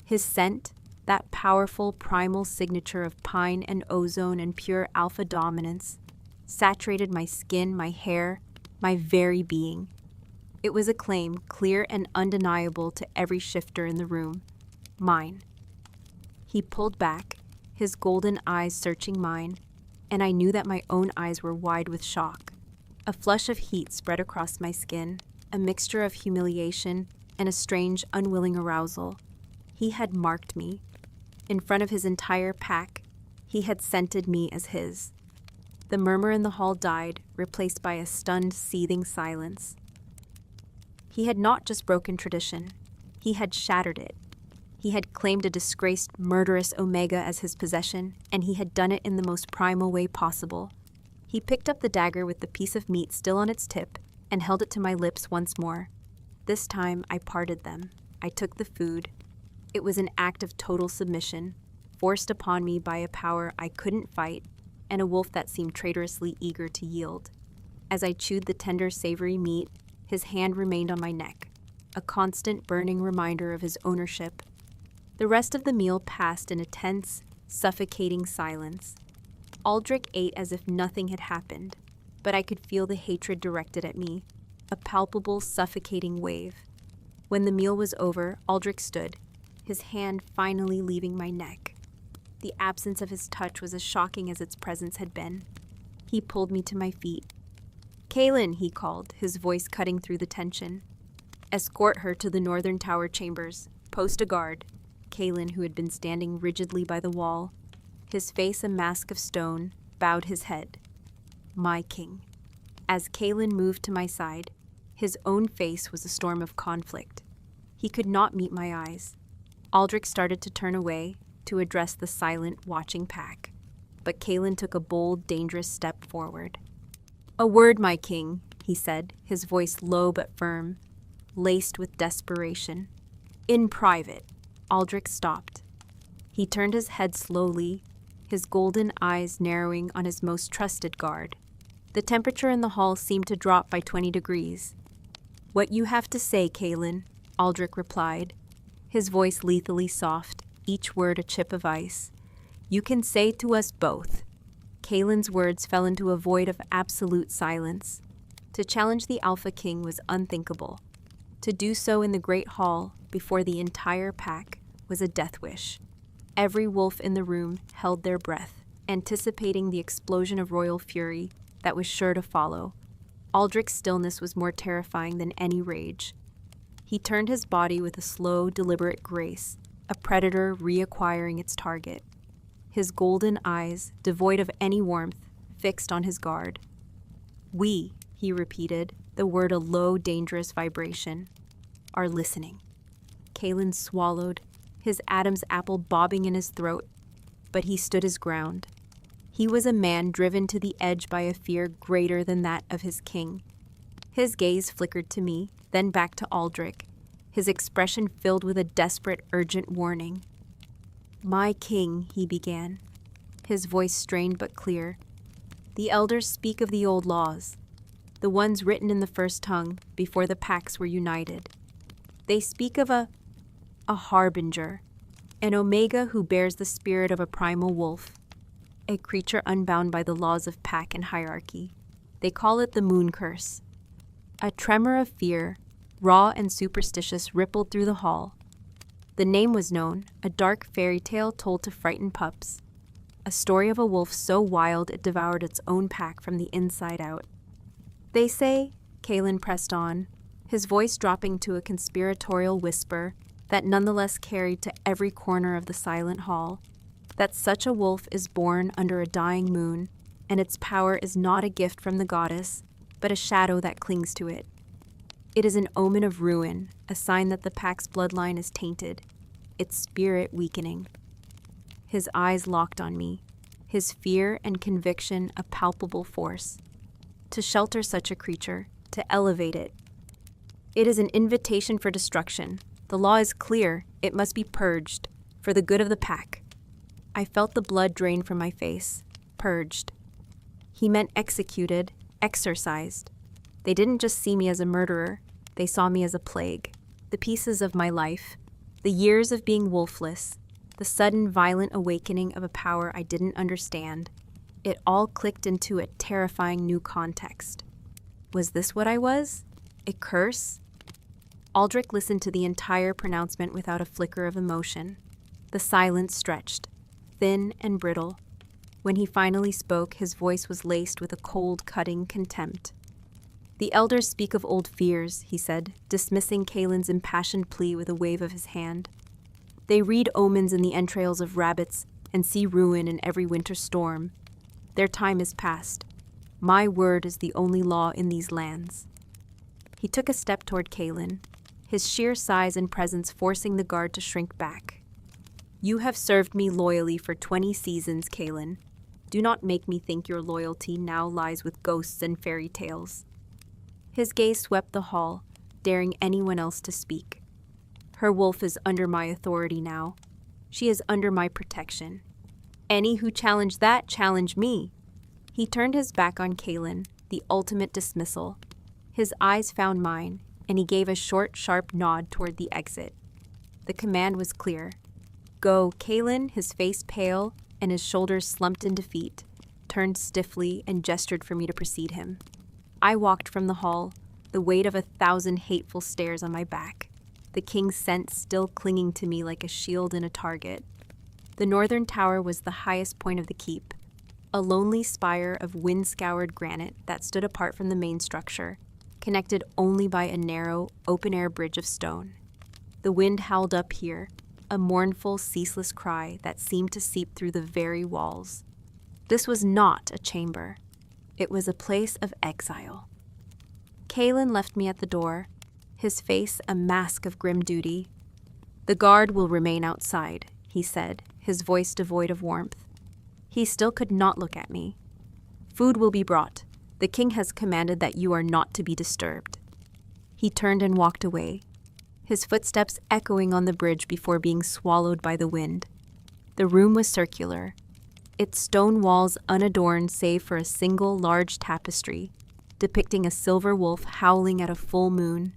Speaker 2: His scent, that powerful primal signature of pine and ozone and pure alpha dominance, saturated my skin, my hair, my very being. It was a claim clear and undeniable to every shifter in the room. Mine. He pulled back, his golden eyes searching mine, and I knew that my own eyes were wide with shock. A flush of heat spread across my skin, a mixture of humiliation and a strange, unwilling arousal. He had marked me. In front of his entire pack, he had scented me as his. The murmur in the hall died, replaced by a stunned, seething silence. He had not just broken tradition. He had shattered it. He had claimed a disgraced, murderous Omega as his possession, and he had done it in the most primal way possible. He picked up the dagger with the piece of meat still on its tip and held it to my lips once more. This time, I parted them. I took the food. It was an act of total submission, forced upon me by a power I couldn't fight and a wolf that seemed traitorously eager to yield. As I chewed the tender, savory meat, his hand remained on my neck, a constant burning reminder of his ownership. The rest of the meal passed in a tense, suffocating silence. Aldrich ate as if nothing had happened, but I could feel the hatred directed at me, a palpable, suffocating wave. When the meal was over, Aldrich stood, his hand finally leaving my neck. The absence of his touch was as shocking as its presence had been. He pulled me to my feet. "Kaylin," he called, his voice cutting through the tension. "Escort her to the northern tower chambers. Post a guard." Kaylin, who had been standing rigidly by the wall, his face a mask of stone, bowed his head. My king. As Kaylin moved to my side, his own face was a storm of conflict. He could not meet my eyes. Aldrich started to turn away, to address the silent, watching pack, but Kaylin took a bold, dangerous step forward. "A word, my king," he said, his voice low but firm, laced with desperation. "In private." Aldrich stopped. He turned his head slowly, his golden eyes narrowing on his most trusted guard. The temperature in the hall seemed to drop by 20 degrees. "What you have to say, Kaylin," Aldrich replied, his voice lethally soft, each word a chip of ice. "You can say to us both." Kaylin's words fell into a void of absolute silence. To challenge the Alpha King was unthinkable. To do so in the great hall, before the entire pack, was a death wish. Every wolf in the room held their breath, anticipating the explosion of royal fury that was sure to follow. Aldrich's stillness was more terrifying than any rage. He turned his body with a slow, deliberate grace, a predator reacquiring its target. His golden eyes, devoid of any warmth, fixed on his guard. "We," he repeated, the word a low, dangerous vibration, "are listening." Kaylin swallowed, his Adam's apple bobbing in his throat, but he stood his ground. He was a man driven to the edge by a fear greater than that of his king. His gaze flickered to me, then back to Aldrich, his expression filled with a desperate, urgent warning. "My king," he began, his voice strained but clear. "The elders speak of the old laws, the ones written in the first tongue before the packs were united. They speak of a harbinger, an Omega who bears the spirit of a primal wolf, a creature unbound by the laws of pack and hierarchy. They call it the moon curse." A tremor of fear, raw and superstitious, rippled through the hall. The name was known, a dark fairy tale told to frightened pups, a story of a wolf so wild it devoured its own pack from the inside out. "They say," Kaylin pressed on, his voice dropping to a conspiratorial whisper that nonetheless carried to every corner of the silent hall, "that such a wolf is born under a dying moon, and its power is not a gift from the goddess, but a shadow that clings to it. It is an omen of ruin, a sign that the pack's bloodline is tainted, its spirit weakening. His eyes locked on me, his fear and conviction a palpable force. To shelter such a creature, to elevate it. It is an invitation for destruction. The law is clear, it must be purged, for the good of the pack. I felt the blood drain from my face, purged. He meant executed, exorcised. They didn't just see me as a murderer, they saw me as a plague. The pieces of my life, the years of being wolfless, the sudden violent awakening of a power I didn't understand, it all clicked into a terrifying new context. Was this what I was? A curse? Aldrich listened to the entire pronouncement without a flicker of emotion. The silence stretched, thin and brittle. When he finally spoke, his voice was laced with a cold, cutting contempt. "The elders speak of old fears," he said, dismissing Kalen's impassioned plea with a wave of his hand. "They read omens in the entrails of rabbits and see ruin in every winter storm. Their time is past. My word is the only law in these lands." He took a step toward Kalen, his sheer size and presence forcing the guard to shrink back. "You have served me loyally for 20 seasons, Kalen. Do not make me think your loyalty now lies with ghosts and fairy tales." His gaze swept the hall, daring anyone else to speak. "Her wolf is under my authority now. She is under my protection. Any who challenge that, challenge me." He turned his back on Kalen, the ultimate dismissal. His eyes found mine, and he gave a short, sharp nod toward the exit. The command was clear. "Go." Kalen, his face pale and his shoulders slumped in defeat, turned stiffly and gestured for me to precede him. I walked from the hall, the weight of 1,000 hateful stares on my back, the king's scent still clinging to me like a shield in a target. The northern tower was the highest point of the keep, a lonely spire of wind-scoured granite that stood apart from the main structure, connected only by a narrow, open-air bridge of stone. The wind howled up here, a mournful, ceaseless cry that seemed to seep through the very walls. This was not a chamber. It was a place of exile. Kalen left me at the door, his face a mask of grim duty. "The guard will remain outside," he said, his voice devoid of warmth. He still could not look at me. "Food will be brought. The king has commanded that you are not to be disturbed." He turned and walked away, his footsteps echoing on the bridge before being swallowed by the wind. The room was circular, its stone walls unadorned save for a single large tapestry, depicting a silver wolf howling at a full moon.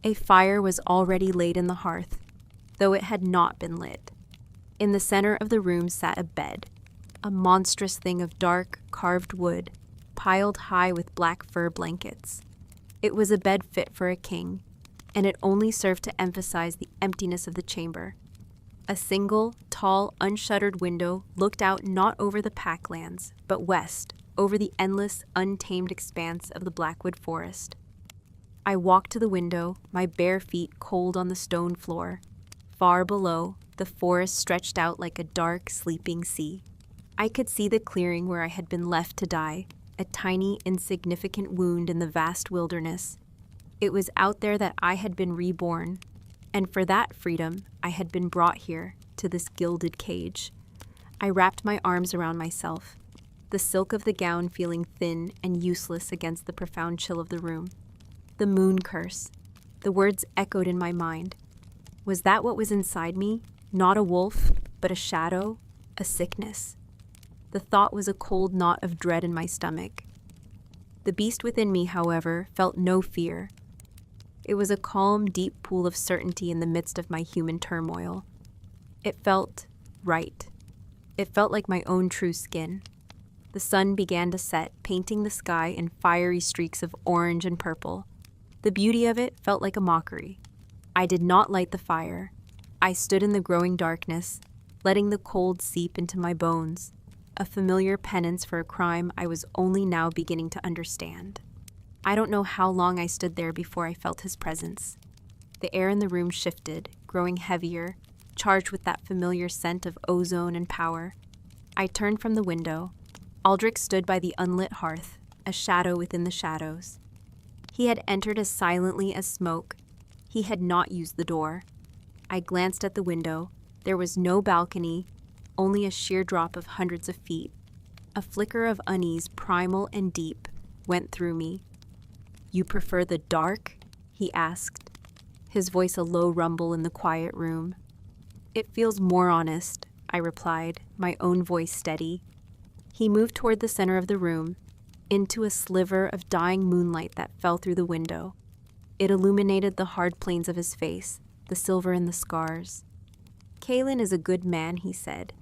Speaker 2: A fire was already laid in the hearth, though it had not been lit. In the center of the room sat a bed, a monstrous thing of dark, carved wood, piled high with black fur blankets. It was a bed fit for a king, and it only served to emphasize the emptiness of the chamber. A single, tall, unshuttered window looked out not over the packlands, but west, over the endless, untamed expanse of the Blackwood Forest. I walked to the window, my bare feet cold on the stone floor. Far below, the forest stretched out like a dark, sleeping sea. I could see the clearing where I had been left to die, a tiny, insignificant wound in the vast wilderness. It was out there that I had been reborn, and for that freedom, I had been brought here, to this gilded cage. I wrapped my arms around myself, the silk of the gown feeling thin and useless against the profound chill of the room. The moon curse. The words echoed in my mind. Was that what was inside me? Not a wolf, but a shadow, a sickness. The thought was a cold knot of dread in my stomach. The beast within me, however, felt no fear. It was a calm, deep pool of certainty in the midst of my human turmoil. It felt right. It felt like my own true skin. The sun began to set, painting the sky in fiery streaks of orange and purple. The beauty of it felt like a mockery. I did not light the fire. I stood in the growing darkness, letting the cold seep into my bones, a familiar penance for a crime I was only now beginning to understand. I don't know how long I stood there before I felt his presence. The air in the room shifted, growing heavier, charged with that familiar scent of ozone and power. I turned from the window. Aldrich stood by the unlit hearth, a shadow within the shadows. He had entered as silently as smoke. He had not used the door. I glanced at the window. There was no balcony, only a sheer drop of hundreds of feet. A flicker of unease, primal and deep, went through me. "You prefer the dark?" he asked, his voice a low rumble in the quiet room. "It feels more honest," I replied, my own voice steady. He moved toward the center of the room, into a sliver of dying moonlight that fell through the window. It illuminated the hard planes of his face, the silver in the scars. "Kalen is a good man," he said,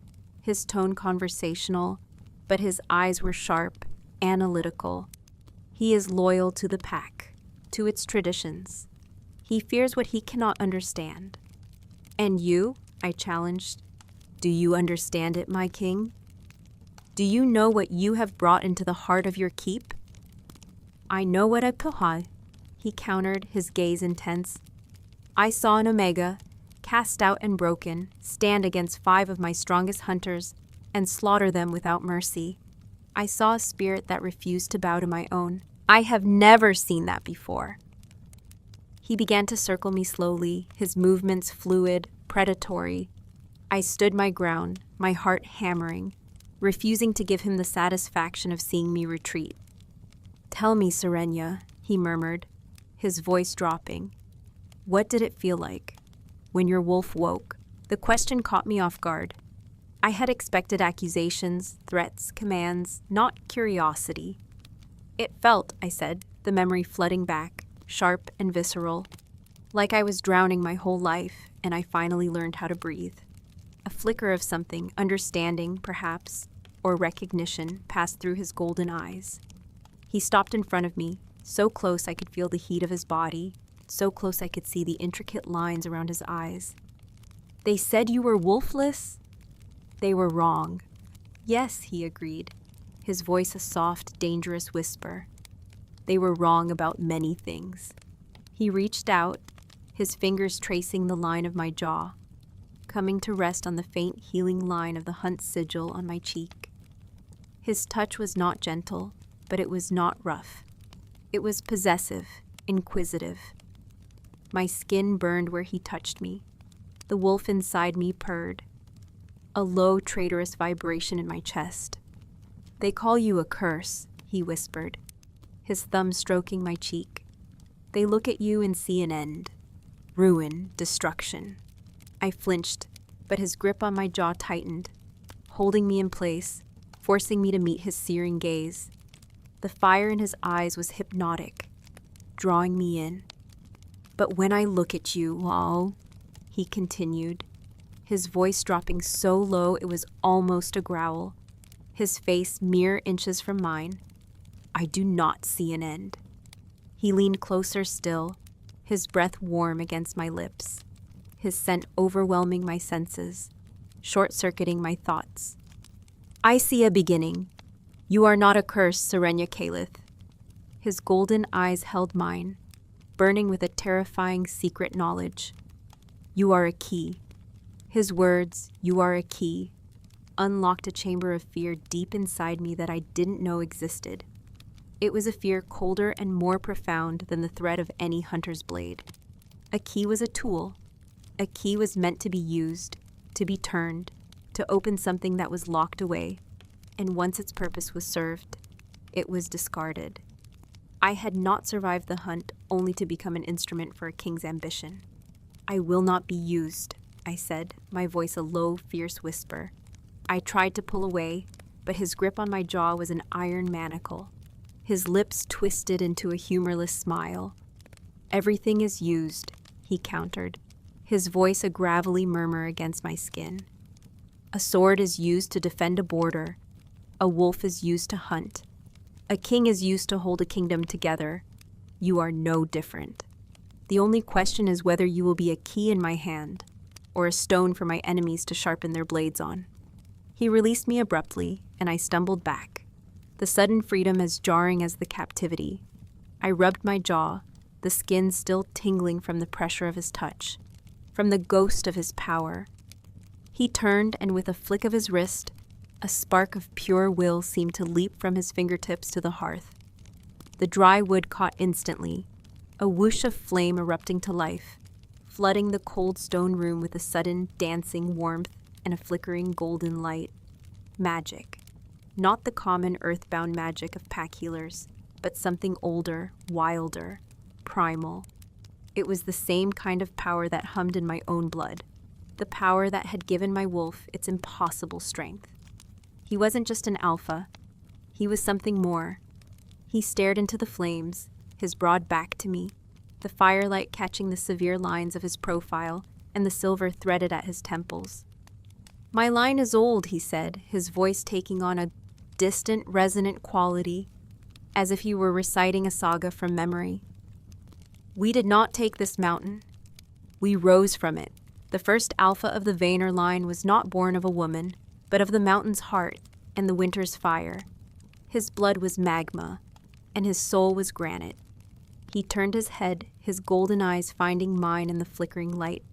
Speaker 2: his tone conversational, but his eyes were sharp, analytical. "He is loyal to the pack, to its traditions. He fears what he cannot understand." "And you?" I challenged. "Do you understand it, my king? Do you know what you have brought into the heart of your keep?" "I know what I puha," he countered, his gaze intense. "I saw an Omega, cast out and broken, stand against 5 of my strongest hunters and slaughter them without mercy. I saw a spirit that refused to bow to my own. I have never seen that before." He began to circle me slowly, his movements fluid, predatory. I stood my ground, my heart hammering, refusing to give him the satisfaction of seeing me retreat. "Tell me, Serenia," he murmured, his voice dropping. "What did it feel like when your wolf woke?" The question caught me off guard. I had expected accusations, threats, commands, not curiosity. "It felt," I said, the memory flooding back, sharp and visceral, like I was drowning my whole life and I finally learned how to breathe. A flicker of something, understanding, perhaps, or recognition, passed through his golden eyes. He stopped in front of me, so close I could feel the heat of his body, so close I could see the intricate lines around his eyes. "They said you were wolfless?" "They were wrong." "Yes," he agreed, his voice a soft, dangerous whisper. "They were wrong about many things." He reached out, his fingers tracing the line of my jaw, coming to rest on the faint healing line of the hunt sigil on my cheek. His touch was not gentle, but it was not rough. It was possessive, inquisitive. My skin burned where he touched me. The wolf inside me purred. A low, traitorous vibration in my chest. "They call you a curse," he whispered, his thumb stroking my cheek. "They look at you and see an end. Ruin, destruction." I flinched, but his grip on my jaw tightened, holding me in place, forcing me to meet his searing gaze. The fire in his eyes was hypnotic, drawing me in. "But when I look at you, Wal," he continued, his voice dropping so low it was almost a growl, his face mere inches from mine, "I do not see an end." He leaned closer still, his breath warm against my lips, his scent overwhelming my senses, short-circuiting my thoughts. "I see a beginning. You are not a curse, Serenia Calith." His golden eyes held mine, burning with a terrifying secret knowledge. "You are a key." His words, "You are a key," unlocked a chamber of fear deep inside me that I didn't know existed. It was a fear colder and more profound than the thread of any hunter's blade. A key was a tool. A key was meant to be used, to be turned, to open something that was locked away, and once its purpose was served, it was discarded. I had not survived the hunt only to become an instrument for a king's ambition. "I will not be used," I said, my voice a low, fierce whisper. I tried to pull away, but his grip on my jaw was an iron manacle. His lips twisted into a humorless smile. "Everything is used," he countered, his voice a gravelly murmur against my skin. "A sword is used to defend a border. A wolf is used to hunt. A king is used to hold a kingdom together. You are no different. The only question is whether you will be a key in my hand, or a stone for my enemies to sharpen their blades on." He released me abruptly, and I stumbled back, the sudden freedom as jarring as the captivity. I rubbed my jaw, the skin still tingling from the pressure of his touch, from the ghost of his power. He turned, and with a flick of his wrist, a spark of pure will seemed to leap from his fingertips to the hearth. The dry wood caught instantly, a whoosh of flame erupting to life, flooding the cold stone room with a sudden dancing warmth and a flickering golden light. Magic. Not the common earthbound magic of pack healers, but something older, wilder, primal. It was the same kind of power that hummed in my own blood, the power that had given my wolf its impossible strength. He wasn't just an alpha. He was something more. He stared into the flames, his broad back to me, the firelight catching the severe lines of his profile and the silver threaded at his temples. "My line is old," he said, his voice taking on a distant, resonant quality, as if he were reciting a saga from memory. "We did not take this mountain. We rose from it. The first alpha of the Vayner line was not born of a woman, but of the mountain's heart and the winter's fire. His blood was magma, and his soul was granite." He turned his head, his golden eyes finding mine in the flickering light.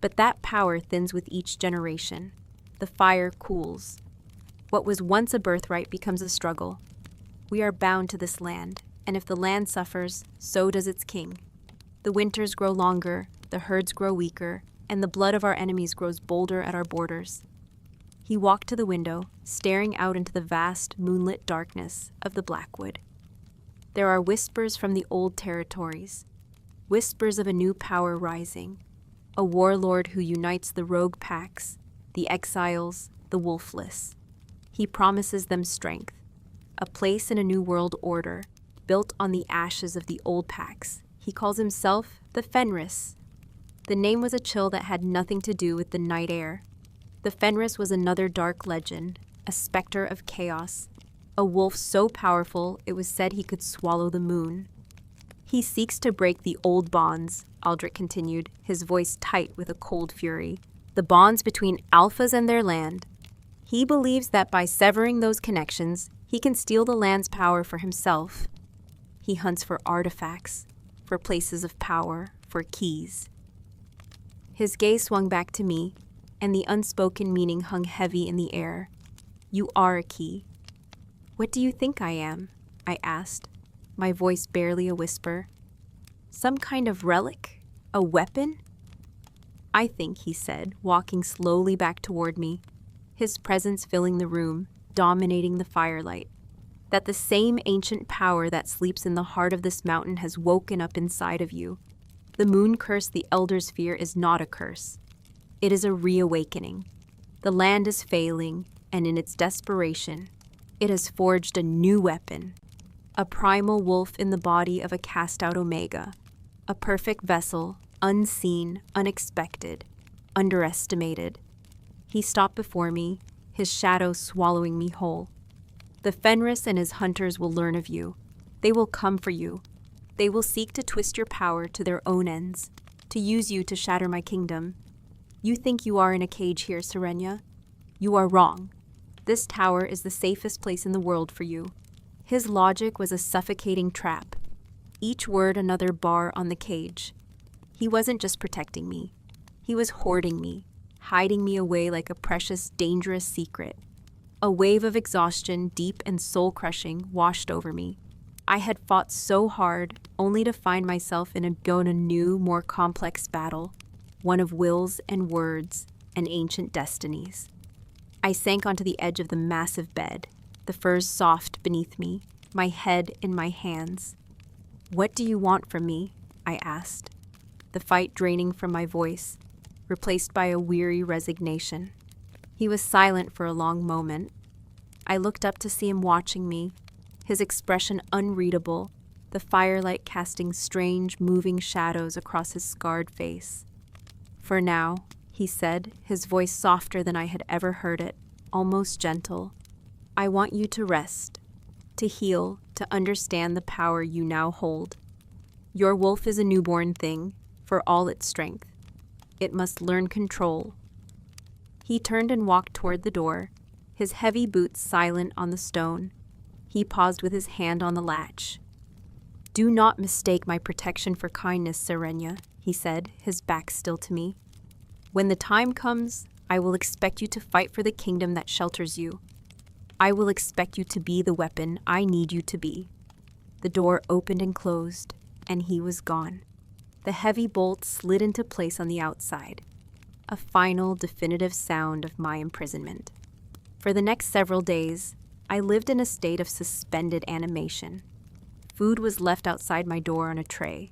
Speaker 2: But that power thins with each generation. The fire cools. What was once a birthright becomes a struggle. We are bound to this land, and if the land suffers, so does its king. The winters grow longer, the herds grow weaker, and the blood of our enemies grows bolder at our borders. He walked to the window, staring out into the vast, moonlit darkness of the Blackwood. There are whispers from the old territories, whispers of a new power rising, a warlord who unites the rogue packs, the exiles, the wolfless. He promises them strength, a place in a new world order, built on the ashes of the old packs. He calls himself the Fenris. The name was a chill that had nothing to do with the night air. The Fenris was another dark legend, a specter of chaos, a wolf so powerful it was said he could swallow the moon. "He seeks to break the old bonds," Aldrich continued, his voice tight with a cold fury, "the bonds between alphas and their land. He believes that by severing those connections, he can steal the land's power for himself. He hunts for artifacts, for places of power, for keys." His gaze swung back to me, and the unspoken meaning hung heavy in the air. "You are a key." "What do you think I am?" I asked, my voice barely a whisper. "Some kind of relic? A weapon?" "I think," he said, walking slowly back toward me, his presence filling the room, dominating the firelight, "that the same ancient power that sleeps in the heart of this mountain has woken up inside of you. The moon curse the elders fear is not a curse. It is a reawakening. The land is failing, and in its desperation, it has forged a new weapon, a primal wolf in the body of a cast-out Omega, a perfect vessel, unseen, unexpected, underestimated." He stopped before me, his shadow swallowing me whole. "The Fenris and his hunters will learn of you. They will come for you. They will seek to twist your power to their own ends, to use you to shatter my kingdom. You think you are in a cage here, Serenia? You are wrong. This tower is the safest place in the world for you." His logic was a suffocating trap, each word another bar on the cage. He wasn't just protecting me. He was hoarding me, hiding me away like a precious, dangerous secret. A wave of exhaustion, deep and soul-crushing, washed over me. I had fought so hard, only to find myself in a new, more complex battle, one of wills and words and ancient destinies. I sank onto the edge of the massive bed, the furs soft beneath me, my head in my hands. "What do you want from me?" I asked, the fight draining from my voice, replaced by a weary resignation. He was silent for a long moment. I looked up to see him watching me, his expression unreadable, the firelight casting strange, moving shadows across his scarred face. "For now," he said, his voice softer than I had ever heard it, almost gentle, "I want you to rest, to heal, to understand the power you now hold. Your wolf is a newborn thing, for all its strength. It must learn control." He turned and walked toward the door, his heavy boots silent on the stone. He paused with his hand on the latch. "Do not mistake my protection for kindness, Serenia," he said, his back still to me. "When the time comes, I will expect you to fight for the kingdom that shelters you. I will expect you to be the weapon I need you to be." The door opened and closed, and he was gone. The heavy bolt slid into place on the outside, a final, definitive sound of my imprisonment. For the next several days, I lived in a state of suspended animation. Food was left outside my door on a tray.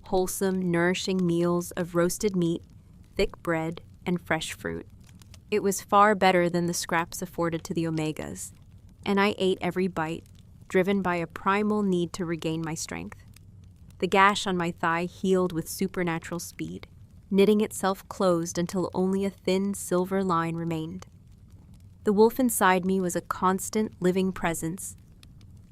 Speaker 2: Wholesome, nourishing meals of roasted meat, thick bread, and fresh fruit. It was far better than the scraps afforded to the Omegas, and I ate every bite, driven by a primal need to regain my strength. The gash on my thigh healed with supernatural speed, knitting itself closed until only a thin silver line remained. The wolf inside me was a constant, living presence.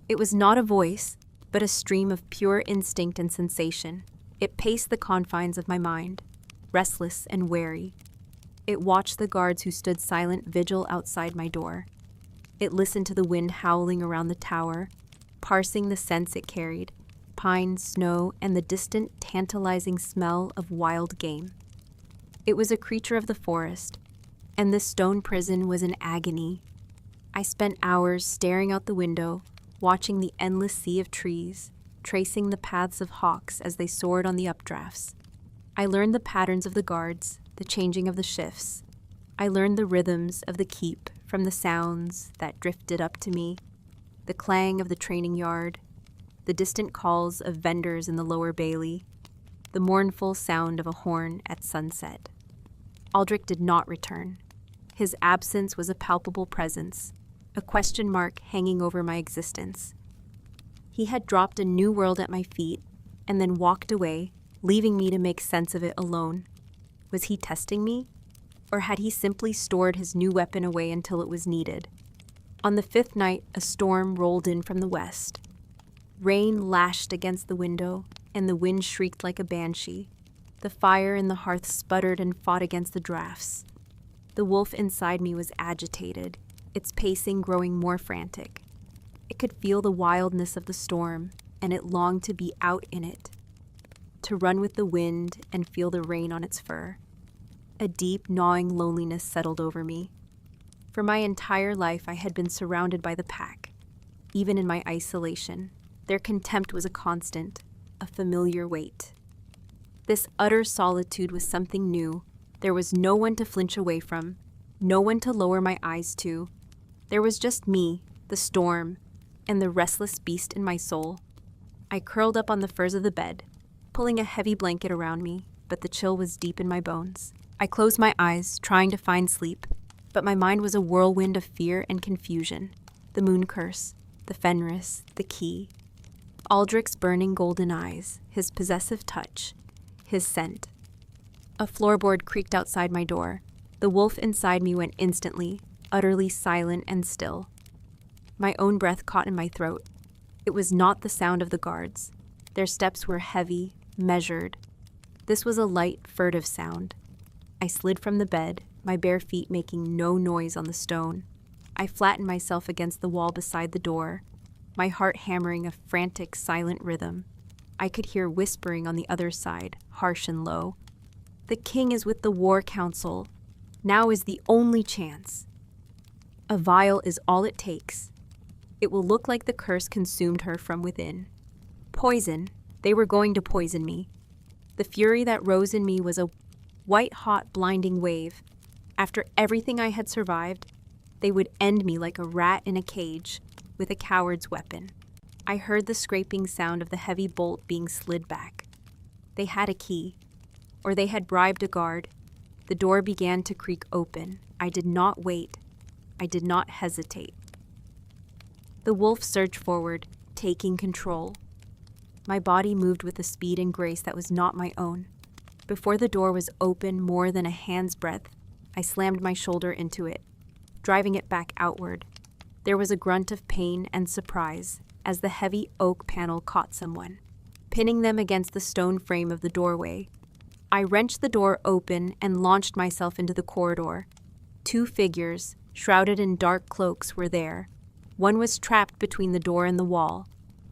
Speaker 2: It was not a voice, but a stream of pure instinct and sensation. It paced the confines of my mind, restless and wary. It watched the guards who stood silent vigil outside my door. It listened to the wind howling around the tower, parsing the scents it carried, pine, snow, and the distant, tantalizing smell of wild game. It was a creature of the forest, and this stone prison was an agony. I spent hours staring out the window, watching the endless sea of trees, tracing the paths of hawks as they soared on the updrafts. I learned the patterns of the guards, the changing of the shifts. I learned the rhythms of the keep from the sounds that drifted up to me, the clang of the training yard, the distant calls of vendors in the lower bailey, the mournful sound of a horn at sunset. Aldrich did not return. His absence was a palpable presence, a question mark hanging over my existence. He had dropped a new world at my feet and then walked away, leaving me to make sense of it alone. Was he testing me? Or had he simply stored his new weapon away until it was needed? On the fifth night, a storm rolled in from the west. Rain lashed against the window, and the wind shrieked like a banshee. The fire in the hearth sputtered and fought against the drafts. The wolf inside me was agitated, its pacing growing more frantic. It could feel the wildness of the storm, and it longed to be out in it, to run with the wind and feel the rain on its fur. A deep, gnawing loneliness settled over me. For my entire life, I had been surrounded by the pack. Even in my isolation, their contempt was a constant, a familiar weight. This utter solitude was something new. There was no one to flinch away from, no one to lower my eyes to. There was just me, the storm, and the restless beast in my soul. I curled up on the furs of the bed, pulling a heavy blanket around me, but the chill was deep in my bones. I closed my eyes, trying to find sleep, but my mind was a whirlwind of fear and confusion. The moon curse, the Fenris, the key. Aldrich's burning golden eyes, his possessive touch, his scent. A floorboard creaked outside my door. The wolf inside me went instantly, utterly silent and still. My own breath caught in my throat. It was not the sound of the guards. Their steps were heavy, measured. This was a light, furtive sound. I slid from the bed, my bare feet making no noise on the stone. I flattened myself against the wall beside the door, my heart hammering a frantic, silent rhythm. I could hear whispering on the other side, harsh and low. The king is with the war council. Now is the only chance. A vial is all it takes. It will look like the curse consumed her from within. Poison. They were going to poison me. The fury that rose in me was a white-hot, blinding wave. After everything I had survived, they would end me like a rat in a cage, with a coward's weapon. I heard the scraping sound of the heavy bolt being slid back. They had a key, or they had bribed a guard. The door began to creak open. I did not wait. I did not hesitate. The wolf surged forward, taking control. My body moved with a speed and grace that was not my own. Before the door was open more than a hand's breadth, I slammed my shoulder into it, driving it back outward. There was a grunt of pain and surprise as the heavy oak panel caught someone, pinning them against the stone frame of the doorway. I wrenched the door open and launched myself into the corridor. Two figures, shrouded in dark cloaks, were there. One was trapped between the door and the wall,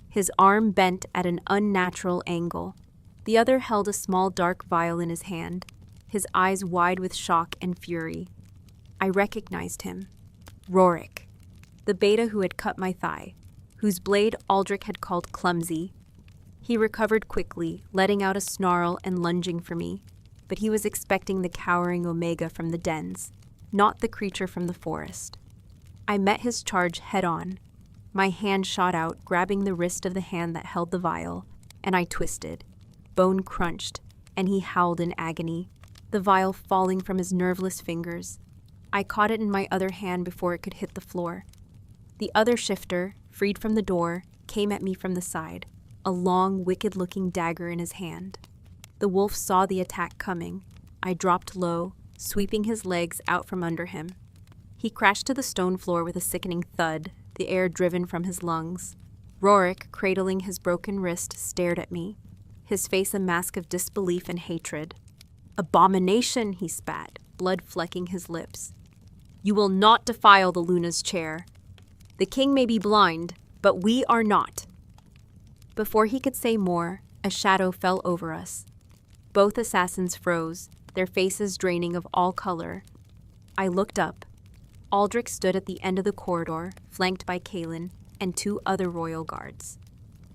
Speaker 2: his arm bent at an unnatural angle. The other held a small dark vial in his hand, his eyes wide with shock and fury. I recognized him. Rorik, the beta who had cut my thigh, whose blade Aldrich had called clumsy. He recovered quickly, letting out a snarl and lunging for me, but he was expecting the cowering Omega from the dens, not the creature from the forest. I met his charge head-on. My hand shot out, grabbing the wrist of the hand that held the vial, and I twisted. Bone crunched, and he howled in agony, the vial falling from his nerveless fingers. I caught it in my other hand before it could hit the floor. The other shifter, freed from the door, came at me from the side, a long, wicked-looking dagger in his hand. The wolf saw the attack coming. I dropped low, sweeping his legs out from under him. He crashed to the stone floor with a sickening thud, the air driven from his lungs. Rorik, cradling his broken wrist, stared at me, his face a mask of disbelief and hatred. "Abomination," he spat, blood flecking his lips. "You will not defile the Luna's chair. The king may be blind, but we are not." Before he could say more, a shadow fell over us. Both assassins froze, their faces draining of all color. I looked up. Aldrich stood at the end of the corridor, flanked by Kaelin and 2 other royal guards.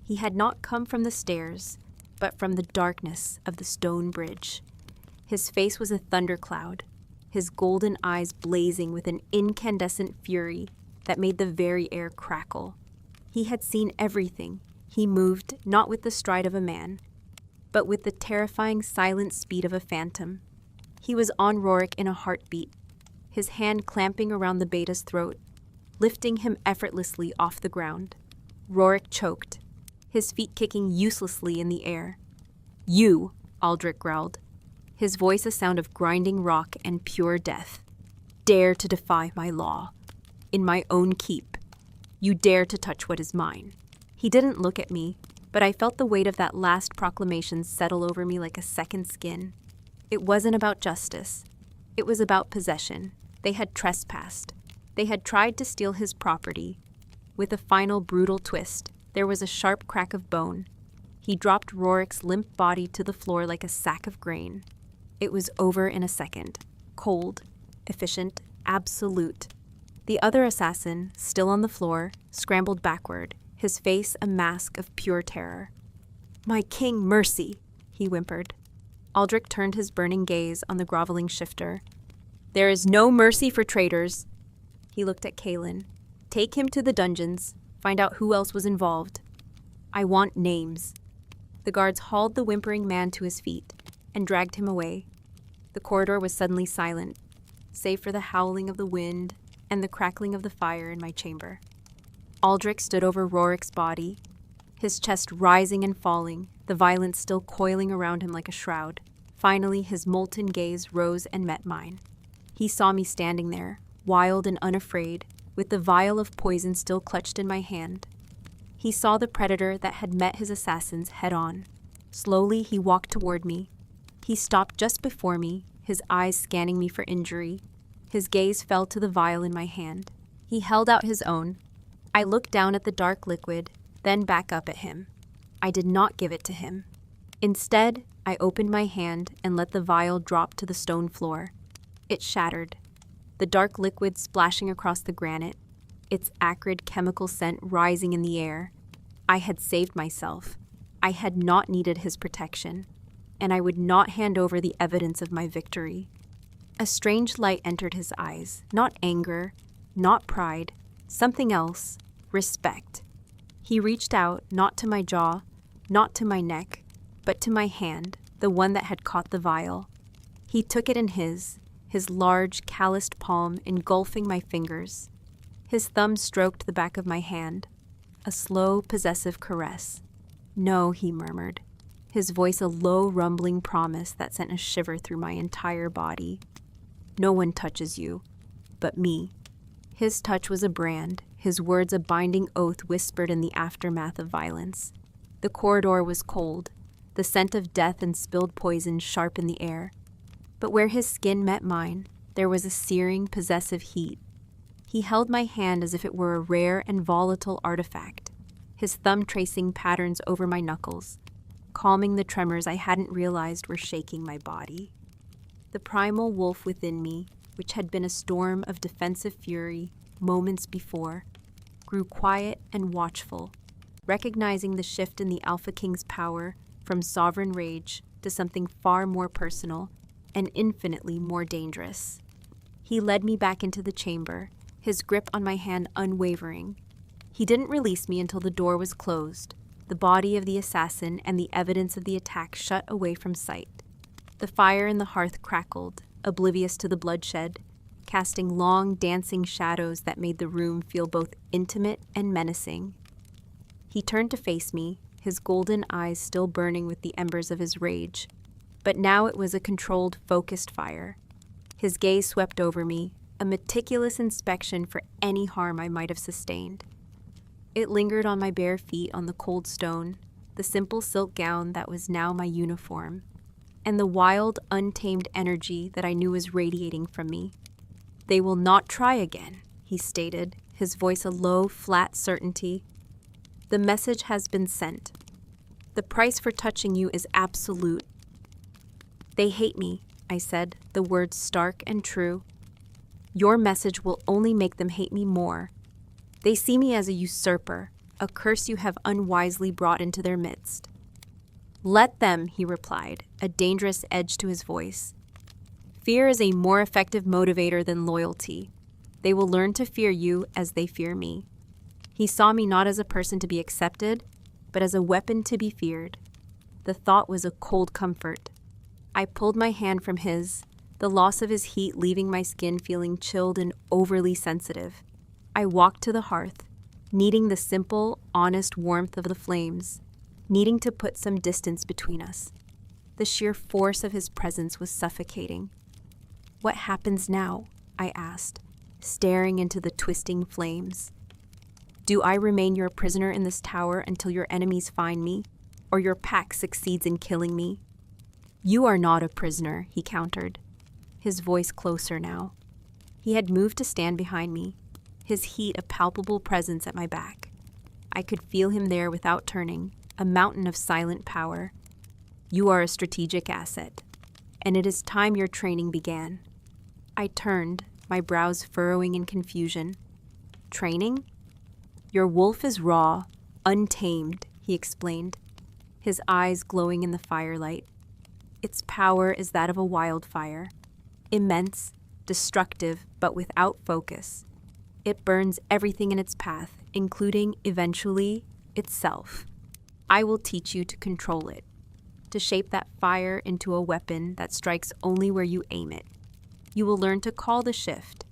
Speaker 2: He had not come from the stairs, but from the darkness of the stone bridge. His face was a thundercloud, his golden eyes blazing with an incandescent fury that made the very air crackle. He had seen everything. He moved not with the stride of a man, but with the terrifying silent speed of a phantom. He was on Rorik in a heartbeat, his hand clamping around the beta's throat, lifting him effortlessly off the ground. Rorik choked, his feet kicking uselessly in the air. "You," Aldrich growled, his voice a sound of grinding rock and pure death, "dare to defy my law. In my own keep. You dare to touch what is mine." He didn't look at me, but I felt the weight of that last proclamation settle over me like a second skin. It wasn't about justice. It was about possession. They had trespassed. They had tried to steal his property. With a final brutal twist, there was a sharp crack of bone. He dropped Rorik's limp body to the floor like a sack of grain. It was over in a second. Cold, efficient, absolute. The other assassin, still on the floor, scrambled backward, his face a mask of pure terror. "My king, mercy," he whimpered. Aldrich turned his burning gaze on the groveling shifter. "There is no mercy for traitors." He looked at Kaelin. "Take him to the dungeons. Find out who else was involved. I want names." The guards hauled the whimpering man to his feet and dragged him away. The corridor was suddenly silent, save for the howling of the wind and the crackling of the fire in my chamber. Aldrich stood over Rorik's body, his chest rising and falling, the violence still coiling around him like a shroud. Finally, his molten gaze rose and met mine. He saw me standing there, wild and unafraid, with the vial of poison still clutched in my hand. He saw the predator that had met his assassins head-on. Slowly, he walked toward me. He stopped just before me, his eyes scanning me for injury. His gaze fell to the vial in my hand. He held out his own. I looked down at the dark liquid, then back up at him. I did not give it to him. Instead, I opened my hand and let the vial drop to the stone floor. It shattered, the dark liquid splashing across the granite, its acrid chemical scent rising in the air. I had saved myself. I had not needed his protection, and I would not hand over the evidence of my victory. A strange light entered his eyes, not anger, not pride, something else, respect. He reached out, not to my jaw, not to my neck, but to my hand, the one that had caught the vial. He took it in his large, calloused palm engulfing my fingers. His thumb stroked the back of my hand, a slow, possessive caress. "No," he murmured, his voice a low, rumbling promise that sent a shiver through my entire body. "No one touches you, but me." His touch was a brand, his words a binding oath whispered in the aftermath of violence. The corridor was cold, the scent of death and spilled poison sharp in the air. But where his skin met mine, there was a searing, possessive heat. He held my hand as if it were a rare and volatile artifact, his thumb tracing patterns over my knuckles, calming the tremors I hadn't realized were shaking my body. The primal wolf within me, which had been a storm of defensive fury moments before, grew quiet and watchful, recognizing the shift in the Alpha King's power from sovereign rage to something far more personal and infinitely more dangerous. He led me back into the chamber, his grip on my hand unwavering. He didn't release me until the door was closed, the body of the assassin and the evidence of the attack shut away from sight. The fire in the hearth crackled, oblivious to the bloodshed, casting long, dancing shadows that made the room feel both intimate and menacing. He turned to face me, his golden eyes still burning with the embers of his rage. But now it was a controlled, focused fire. His gaze swept over me, a meticulous inspection for any harm I might have sustained. It lingered on my bare feet on the cold stone, the simple silk gown that was now my uniform, and the wild, untamed energy that I knew was radiating from me. "They will not try again," he stated, his voice a low, flat certainty. "The message has been sent. The price for touching you is absolute." "They hate me," I said, the words stark and true. "Your message will only make them hate me more. They see me as a usurper, a curse you have unwisely brought into their midst." "Let them," he replied, a dangerous edge to his voice. "Fear is a more effective motivator than loyalty. They will learn to fear you as they fear me." He saw me not as a person to be accepted, but as a weapon to be feared. The thought was a cold comfort. I pulled my hand from his, the loss of his heat leaving my skin feeling chilled and overly sensitive. I walked to the hearth, needing the simple, honest warmth of the flames, needing to put some distance between us. The sheer force of his presence was suffocating. "What happens now?" I asked, staring into the twisting flames. "Do I remain your prisoner in this tower until your enemies find me, or your pack succeeds in killing me?" "You are not a prisoner," he countered, his voice closer now. He had moved to stand behind me, his heat a palpable presence at my back. I could feel him there without turning, a mountain of silent power. "You are a strategic asset, and it is time your training began." I turned, my brows furrowing in confusion. "Training? Your wolf is raw, untamed," he explained, his eyes glowing in the firelight. "Its power is that of a wildfire, immense, destructive, but without focus. It burns everything in its path, including, eventually, itself. I will teach you to control it, to shape that fire into a weapon that strikes only where you aim it. You will learn to call the shift,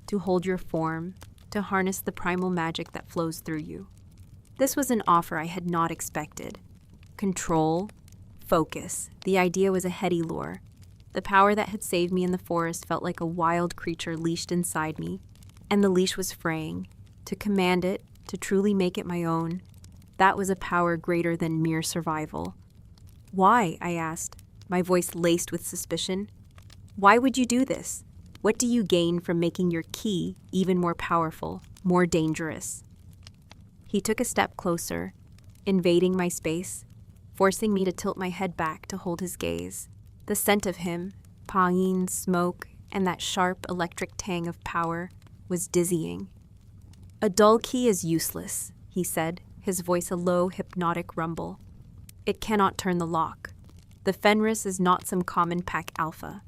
Speaker 2: to hold your form, to harness the primal magic that flows through you." This was an offer I had not expected. Control, focus, the idea was a heady lure. The power that had saved me in the forest felt like a wild creature leashed inside me, and the leash was fraying. To command it, to truly make it my own, that was a power greater than mere survival. "Why?" I asked, my voice laced with suspicion. "Why would you do this? What do you gain from making your key even more powerful, more dangerous?" He took a step closer, invading my space, forcing me to tilt my head back to hold his gaze. The scent of him, panging smoke, and that sharp electric tang of power was dizzying. "A dull key is useless," he said, his voice a low, hypnotic rumble. "It cannot turn the lock. The Fenris is not some common pack alpha.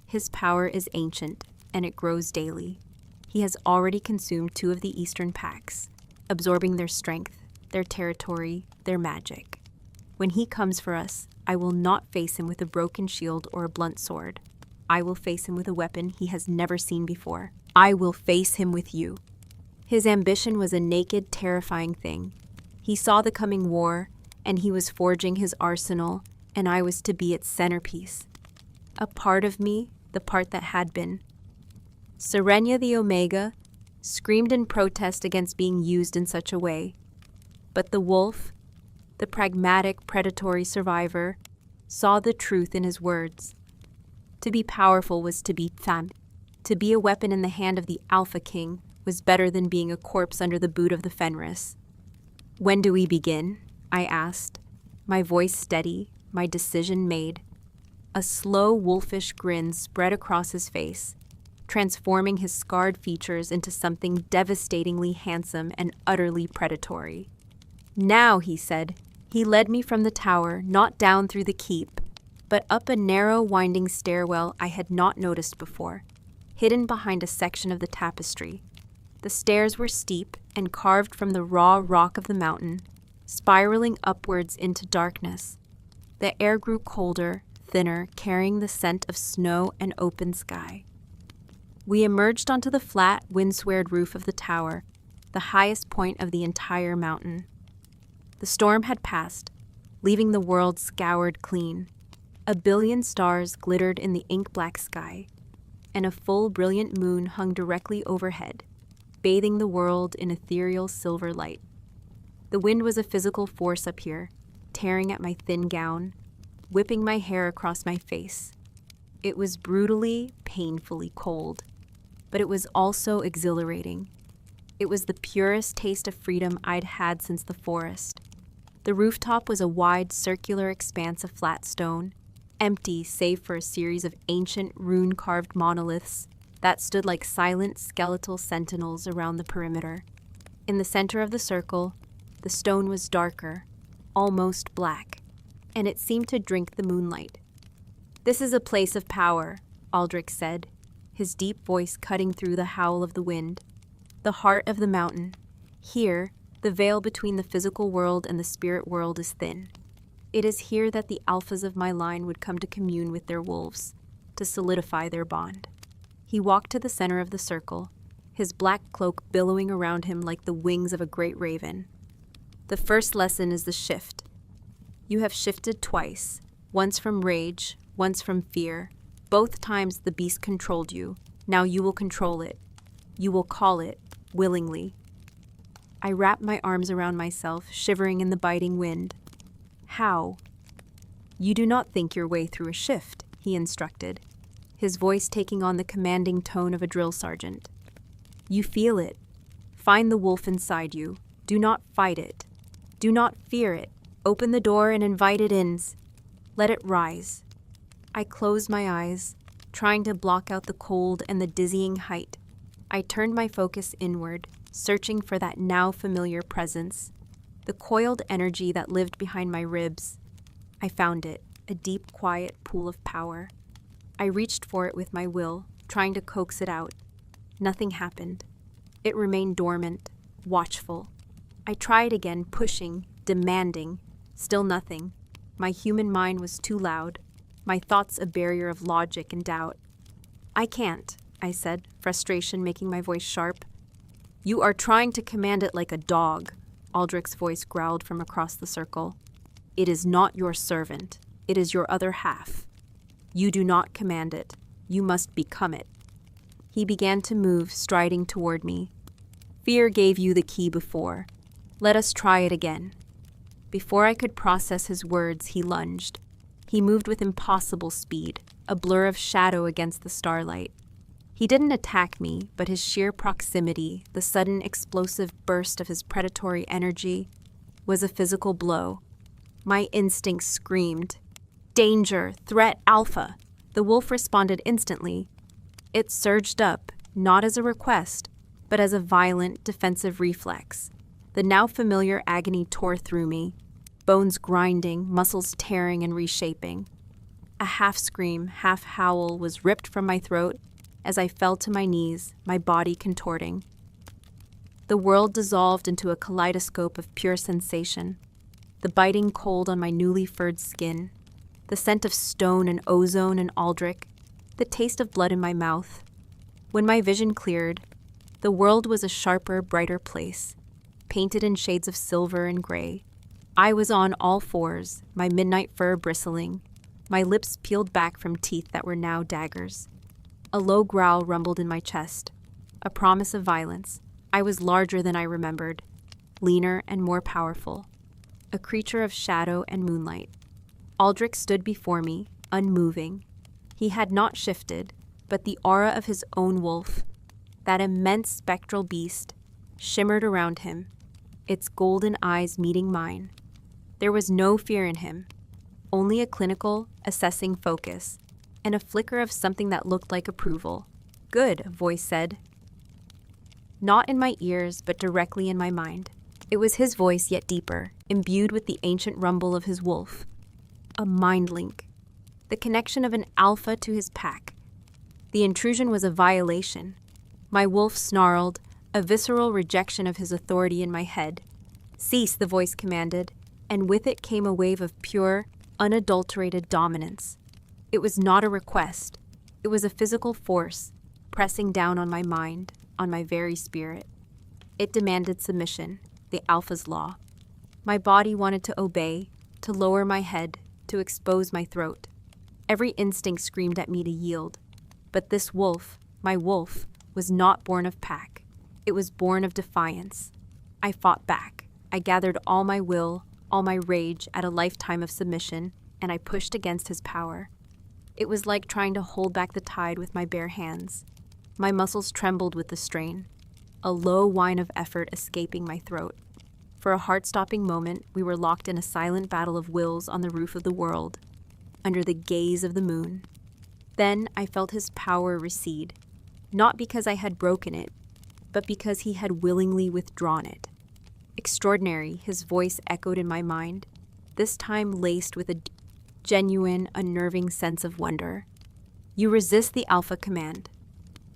Speaker 2: His power is ancient, and it grows daily. He has already consumed 2 of the eastern packs, absorbing their strength, their territory, their magic. When he comes for us, I will not face him with a broken shield or a blunt sword. I will face him with a weapon he has never seen before. I will face him with you." His ambition was a naked, terrifying thing. He saw the coming war, and he was forging his arsenal, and I was to be its centerpiece. A part of me, the part that had been. Serenia the Omega screamed in protest against being used in such a way. But the wolf, the pragmatic, predatory survivor, saw the truth in his words. To be powerful was to be femme. To be a weapon in the hand of the Alpha King was better than being a corpse under the boot of the Fenris. "When do we begin?" I asked, my voice steady, my decision made. A slow, wolfish grin spread across his face, transforming his scarred features into something devastatingly handsome and utterly predatory. "Now," he said. He led me from the tower, not down through the keep, but up a narrow, winding stairwell I had not noticed before, hidden behind a section of the tapestry. The stairs were steep and carved from the raw rock of the mountain, spiraling upwards into darkness. The air grew colder, thinner, carrying the scent of snow and open sky. We emerged onto the flat, wind-swept roof of the tower, the highest point of the entire mountain. The storm had passed, leaving the world scoured clean. A billion stars glittered in the ink-black sky, and a full, brilliant moon hung directly overhead, bathing the world in ethereal silver light. The wind was a physical force up here, tearing at my thin gown, whipping my hair across my face. It was brutally, painfully cold, but it was also exhilarating. It was the purest taste of freedom I'd had since the forest. The rooftop was a wide, circular expanse of flat stone, empty save for a series of ancient, rune-carved monoliths that stood like silent, skeletal sentinels around the perimeter. In the center of the circle, the stone was darker, almost black, and it seemed to drink the moonlight. "This is a place of power," Aldrich said, his deep voice cutting through the howl of the wind. "The heart of the mountain. Here, the veil between the physical world and the spirit world is thin. It is here that the alphas of my line would come to commune with their wolves, to solidify their bond." He walked to the center of the circle, his black cloak billowing around him like the wings of a great raven. "The first lesson is the shift. You have shifted twice, once from rage, once from fear. Both times the beast controlled you. Now you will control it. You will call it, willingly." I wrapped my arms around myself, shivering in the biting wind. "How?" "You do not think your way through a shift," he instructed, his voice taking on the commanding tone of a drill sergeant. "You feel it. Find the wolf inside you. Do not fight it. Do not fear it. Open the door and invite it in. Let it rise." I closed my eyes, trying to block out the cold and the dizzying height. I turned my focus inward, searching for that now familiar presence, the coiled energy that lived behind my ribs. I found it, a deep, quiet pool of power. I reached for it with my will, trying to coax it out. Nothing happened. It remained dormant, watchful. I tried again, pushing, demanding. Still nothing. My human mind was too loud, my thoughts a barrier of logic and doubt. "I can't," I said, frustration making my voice sharp. "You are trying to command it like a dog," Aldrich's voice growled from across the circle. "It is not your servant. It is your other half. You do not command it. You must become it." He began to move, striding toward me. "Fear gave you the key before. Let us try it again." Before I could process his words, he lunged. He moved with impossible speed, a blur of shadow against the starlight. He didn't attack me, but his sheer proximity, the sudden explosive burst of his predatory energy, was a physical blow. My instincts screamed, "Danger! Threat! Alpha!" The wolf responded instantly. It surged up, not as a request, but as a violent, defensive reflex. The now familiar agony tore through me, bones grinding, muscles tearing and reshaping. A half-scream, half-howl was ripped from my throat as I fell to my knees, my body contorting. The world dissolved into a kaleidoscope of pure sensation. The biting cold on my newly furred skin, the scent of stone and ozone and Aldrich, the taste of blood in my mouth. When my vision cleared, the world was a sharper, brighter place, painted in shades of silver and gray. I was on all fours, my midnight fur bristling, my lips peeled back from teeth that were now daggers. A low growl rumbled in my chest, a promise of violence. I was larger than I remembered, leaner and more powerful, a creature of shadow and moonlight. Aldrich stood before me, unmoving. He had not shifted, but the aura of his own wolf, that immense spectral beast, shimmered around him, its golden eyes meeting mine. There was no fear in him, only a clinical, assessing focus, and a flicker of something that looked like approval. Good, a voice said. Not in my ears, but directly in my mind. It was his voice, yet deeper, imbued with the ancient rumble of his wolf. A mind link. The connection of an alpha to his pack. The intrusion was a violation. My wolf snarled, a visceral rejection of his authority in my head. Cease, the voice commanded, and with it came a wave of pure, unadulterated dominance. It was not a request. It was a physical force, pressing down on my mind, on my very spirit. It demanded submission, the alpha's law. My body wanted to obey, to lower my head, to expose my throat. Every instinct screamed at me to yield. But this wolf, my wolf, was not born of pack. It was born of defiance. I fought back. I gathered all my will, all my rage at a lifetime of submission, and I pushed against his power. It was like trying to hold back the tide with my bare hands. My muscles trembled with the strain, a low whine of effort escaping my throat. For a heart-stopping moment, we were locked in a silent battle of wills on the roof of the world, under the gaze of the moon. Then I felt his power recede, not because I had broken it, but because he had willingly withdrawn it. Extraordinary, his voice echoed in my mind, this time laced with a genuine, unnerving sense of wonder. You resist the alpha command.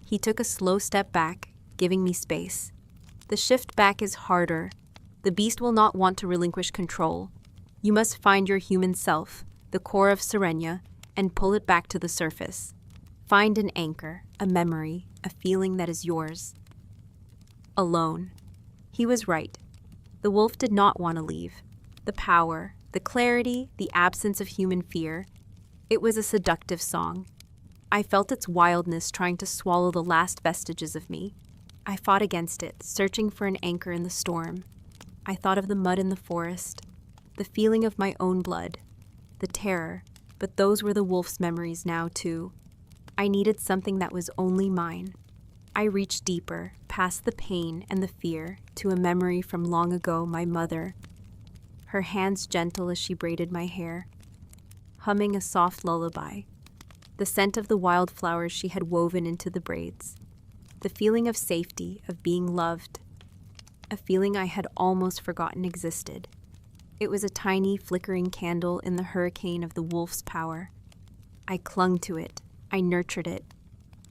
Speaker 2: He took a slow step back, giving me space. The shift back is harder. The beast will not want to relinquish control. You must find your human self, the core of Serenia, and pull it back to the surface. Find an anchor, a memory, a feeling that is yours. Alone. He was right. The wolf did not want to leave. The power, the clarity, the absence of human fear. It was a seductive song. I felt its wildness trying to swallow the last vestiges of me. I fought against it, searching for an anchor in the storm. I thought of the mud in the forest, the feeling of my own blood, the terror, but those were the wolf's memories now, too. I needed something that was only mine. I reached deeper, past the pain and the fear, to a memory from long ago, my mother, her hands gentle as she braided my hair, humming a soft lullaby, the scent of the wildflowers she had woven into the braids, the feeling of safety, of being loved, a feeling I had almost forgotten existed. It was a tiny, flickering candle in the hurricane of the wolf's power. I clung to it. I nurtured it.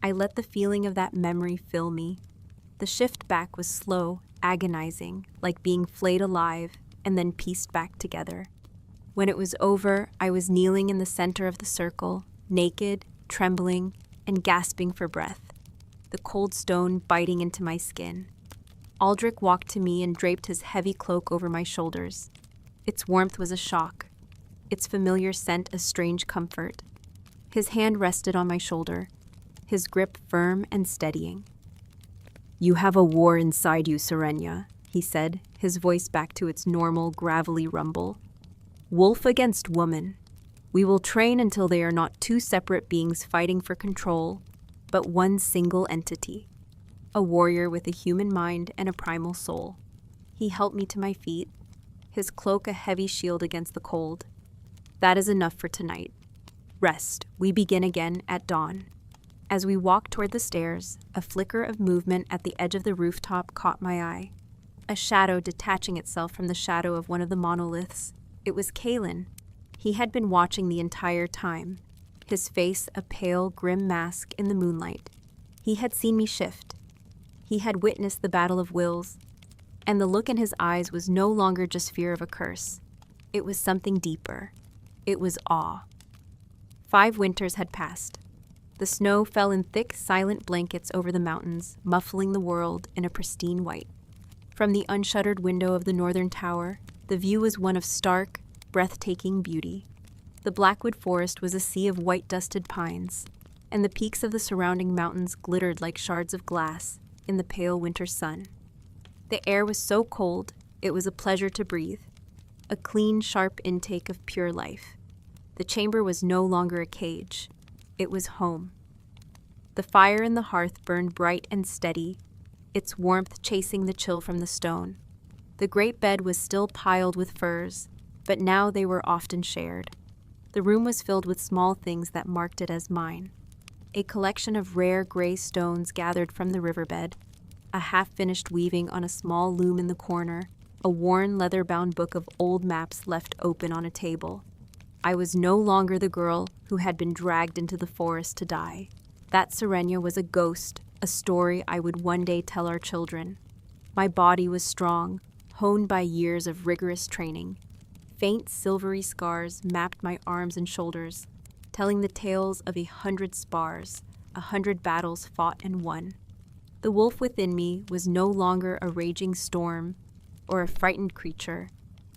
Speaker 2: I let the feeling of that memory fill me. The shift back was slow, agonizing, like being flayed alive and then pieced back together. When it was over, I was kneeling in the center of the circle, naked, trembling, and gasping for breath, the cold stone biting into my skin. Aldrich walked to me and draped his heavy cloak over my shoulders. Its warmth was a shock, its familiar scent a strange comfort. His hand rested on my shoulder, his grip firm and steadying. "You have a war inside you, Serenia," he said, his voice back to its normal, gravelly rumble. "Wolf against woman. We will train until they are not two separate beings fighting for control, but one single entity. A warrior with a human mind and a primal soul." He helped me to my feet, his cloak a heavy shield against the cold. "That is enough for tonight. Rest. We begin again at dawn." As we walked toward the stairs, a flicker of movement at the edge of the rooftop caught my eye. A shadow detaching itself from the shadow of one of the monoliths. It was Kalen. He had been watching the entire time, his face a pale, grim mask in the moonlight. He had seen me shift. He had witnessed the battle of wills, and the look in his eyes was no longer just fear of a curse. It was something deeper. It was awe. 5 winters had passed. The snow fell in thick, silent blankets over the mountains, muffling the world in a pristine white. From the unshuttered window of the northern tower, the view was one of stark, breathtaking beauty. The Blackwood Forest was a sea of white-dusted pines, and the peaks of the surrounding mountains glittered like shards of glass in the pale winter sun. The air was so cold, it was a pleasure to breathe, a clean, sharp intake of pure life. The chamber was no longer a cage. It was home. The fire in the hearth burned bright and steady, its warmth chasing the chill from the stone. The great bed was still piled with furs, but now they were often shared. The room was filled with small things that marked it as mine. a collection of rare gray stones gathered from the riverbed, a half-finished weaving on a small loom in the corner, a worn leather-bound book of old maps left open on a table. I was no longer the girl who had been dragged into the forest to die. That Serenia was a ghost, a story I would one day tell our children. My body was strong, honed by years of rigorous training. Faint silvery scars mapped my arms and shoulders, telling the tales of 100 spars, 100 battles fought and won. The wolf within me was no longer a raging storm or a frightened creature.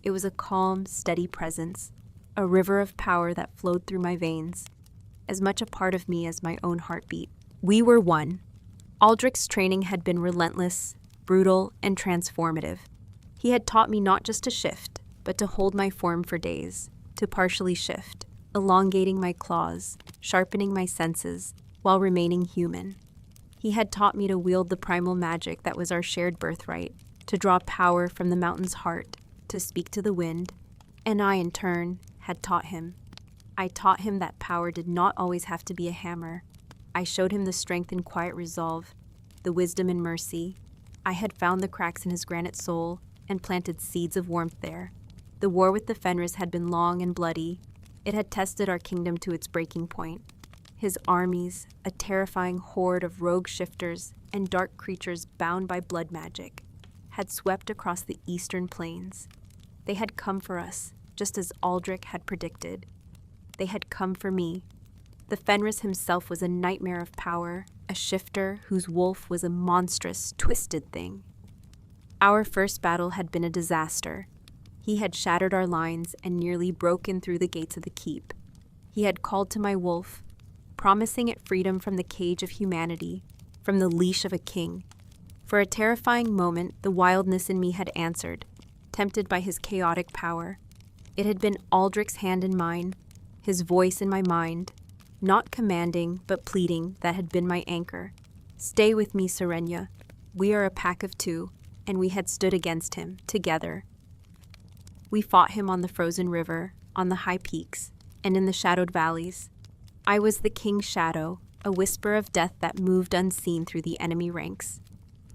Speaker 2: It was a calm, steady presence, a river of power that flowed through my veins, as much a part of me as my own heartbeat. We were one. Aldrich's training had been relentless, brutal, and transformative. He had taught me not just to shift, but to hold my form for days, to partially shift, elongating my claws, sharpening my senses, while remaining human. He had taught me to wield the primal magic that was our shared birthright, to draw power from the mountain's heart, to speak to the wind, and I, in turn, had taught him. I taught him that power did not always have to be a hammer. I showed him the strength in quiet resolve, the wisdom in mercy. I had found the cracks in his granite soul and planted seeds of warmth there. The war with the Fenris had been long and bloody. It had tested our kingdom to its breaking point. His armies, a terrifying horde of rogue shifters and dark creatures bound by blood magic, had swept across the eastern plains. They had come for us, just as Aldrich had predicted. They had come for me. The Fenris himself was a nightmare of power, a shifter whose wolf was a monstrous, twisted thing. Our first battle had been a disaster. He had shattered our lines and nearly broken through the gates of the keep. He had called to my wolf, promising it freedom from the cage of humanity, from the leash of a king. For a terrifying moment, the wildness in me had answered, tempted by his chaotic power. It had been Aldrich's hand in mine, his voice in my mind, not commanding but pleading, that had been my anchor. Stay with me, Serenia. We are a pack of two, and we had stood against him, together. We fought him on the frozen river, on the high peaks, and in the shadowed valleys. I was the king's shadow, a whisper of death that moved unseen through the enemy ranks.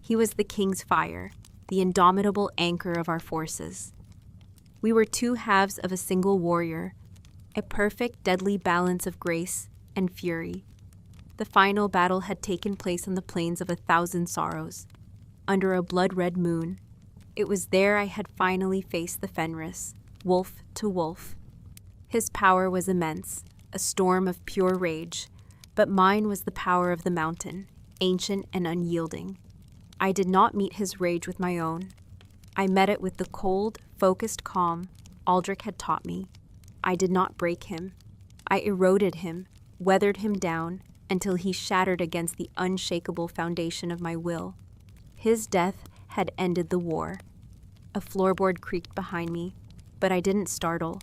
Speaker 2: He was the king's fire, the indomitable anchor of our forces. We were two halves of a single warrior, a perfect, deadly balance of grace and fury. The final battle had taken place on the plains of 1,000 sorrows, under a blood-red moon. It was there I had finally faced the Fenris, wolf to wolf. His power was immense, a storm of pure rage, but mine was the power of the mountain, ancient and unyielding. I did not meet his rage with my own. I met it with the cold, focused calm Aldrich had taught me. I did not break him. I eroded him, weathered him down, until he shattered against the unshakable foundation of my will. His death had ended the war. A floorboard creaked behind me, but I didn't startle.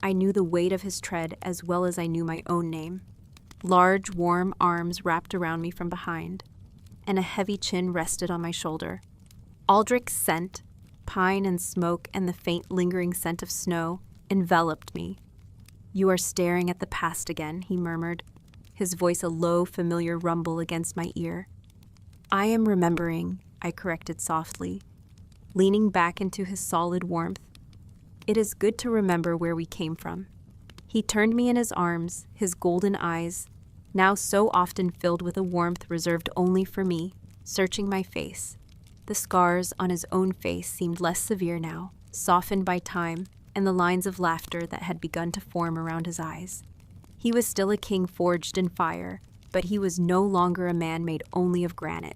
Speaker 2: I knew the weight of his tread as well as I knew my own name. Large, warm arms wrapped around me from behind, and a heavy chin rested on my shoulder. Aldrich's scent, pine and smoke and the faint lingering scent of snow, enveloped me. "You are staring at the past again," he murmured, his voice a low, familiar rumble against my ear. "I am remembering," I corrected softly, leaning back into his solid warmth. "It is good to remember where we came from." He turned me in his arms, his golden eyes, now so often filled with a warmth reserved only for me, searching my face. The scars on his own face seemed less severe now, softened by time and the lines of laughter that had begun to form around his eyes. He was still a king forged in fire, but he was no longer a man made only of granite.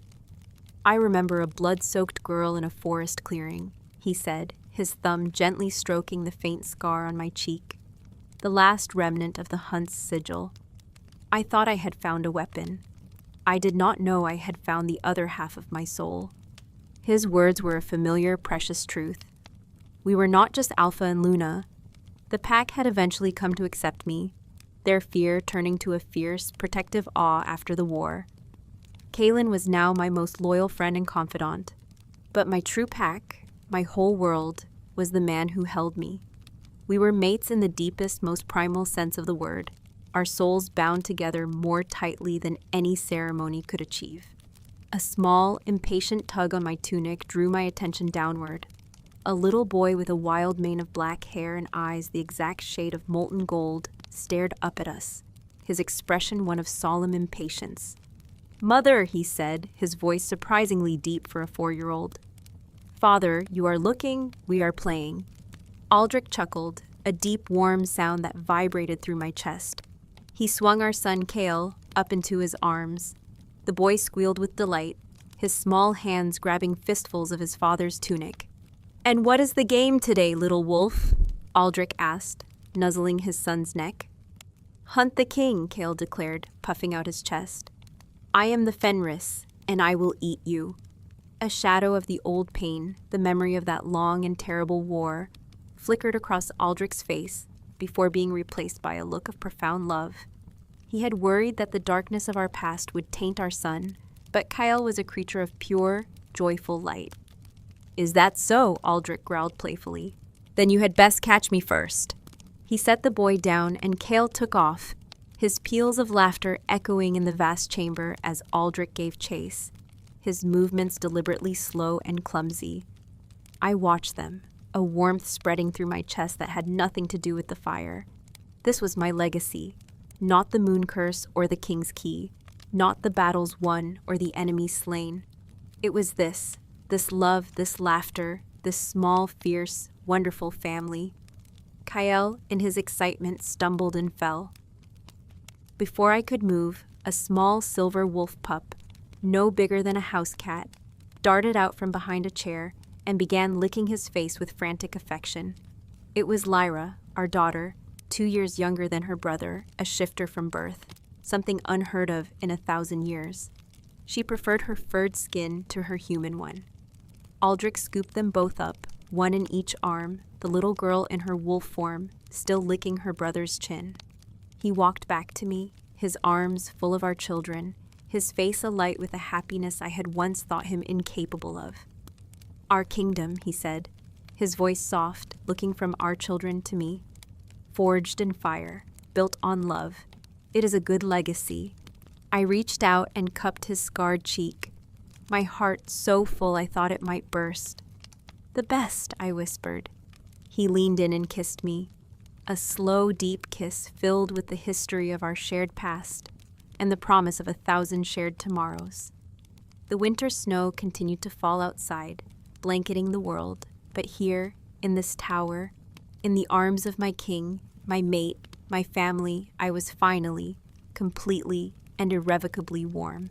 Speaker 2: "I remember a blood-soaked girl in a forest clearing," he said, his thumb gently stroking the faint scar on my cheek, the last remnant of the hunt's sigil. I thought I had found a weapon. I did not know I had found the other half of my soul. His words were a familiar, precious truth. We were not just Alpha and Luna. The pack had eventually come to accept me, their fear turning to a fierce, protective awe after the war. Kaelin was now my most loyal friend and confidant, but my true pack, my whole world, was the man who held me. We were mates in the deepest, most primal sense of the word. our souls bound together more tightly than any ceremony could achieve. A small, impatient tug on my tunic drew my attention downward. A little boy with a wild mane of black hair and eyes the exact shade of molten gold stared up at us, his expression one of solemn impatience. "Mother," he said, his voice surprisingly deep for a 4-year-old. "Father, you are looking, we are playing." Aldrich chuckled, a deep, warm sound that vibrated through my chest. He swung our son, Kale, up into his arms. The boy squealed with delight, his small hands grabbing fistfuls of his father's tunic. "And what is the game today, little wolf?" Aldrich asked, nuzzling his son's neck. "Hunt the king," Kale declared, puffing out his chest. "I am the Fenris, and I will eat you." A shadow of the old pain, the memory of that long and terrible war, flickered across Aldrich's face before being replaced by a look of profound love. He had worried that the darkness of our past would taint our son, but Kyle was a creature of pure, joyful light. "Is that so?" Aldrich growled playfully. "Then you had best catch me first." He set the boy down and Kale took off, his peals of laughter echoing in the vast chamber as Aldrich gave chase, his movements deliberately slow and clumsy. I watched them, a warmth spreading through my chest that had nothing to do with the fire. This was my legacy, not the moon curse or the king's key, not the battles won or the enemies slain. It was this love, this laughter, this small, fierce, wonderful family. Kyle, in his excitement, stumbled and fell. Before I could move, a small silver wolf pup, no bigger than a house cat, darted out from behind a chair and began licking his face with frantic affection. It was Lyra, our daughter, 2 years younger than her brother, a shifter from birth, something unheard of in 1,000 years. She preferred her furred skin to her human one. Aldrich scooped them both up, one in each arm, the little girl in her wolf form, still licking her brother's chin. He walked back to me, his arms full of our children, his face alight with a happiness I had once thought him incapable of. "Our kingdom," he said, his voice soft, looking from our children to me. "Forged in fire, built on love. It is a good legacy." I reached out and cupped his scarred cheek, my heart so full I thought it might burst. "The best," I whispered. He leaned in and kissed me, a slow, deep kiss filled with the history of our shared past and the promise of 1,000 shared tomorrows. The winter snow continued to fall outside, blanketing the world, but here, in this tower, in the arms of my king, my mate, my family, I was finally, completely, and irrevocably warm.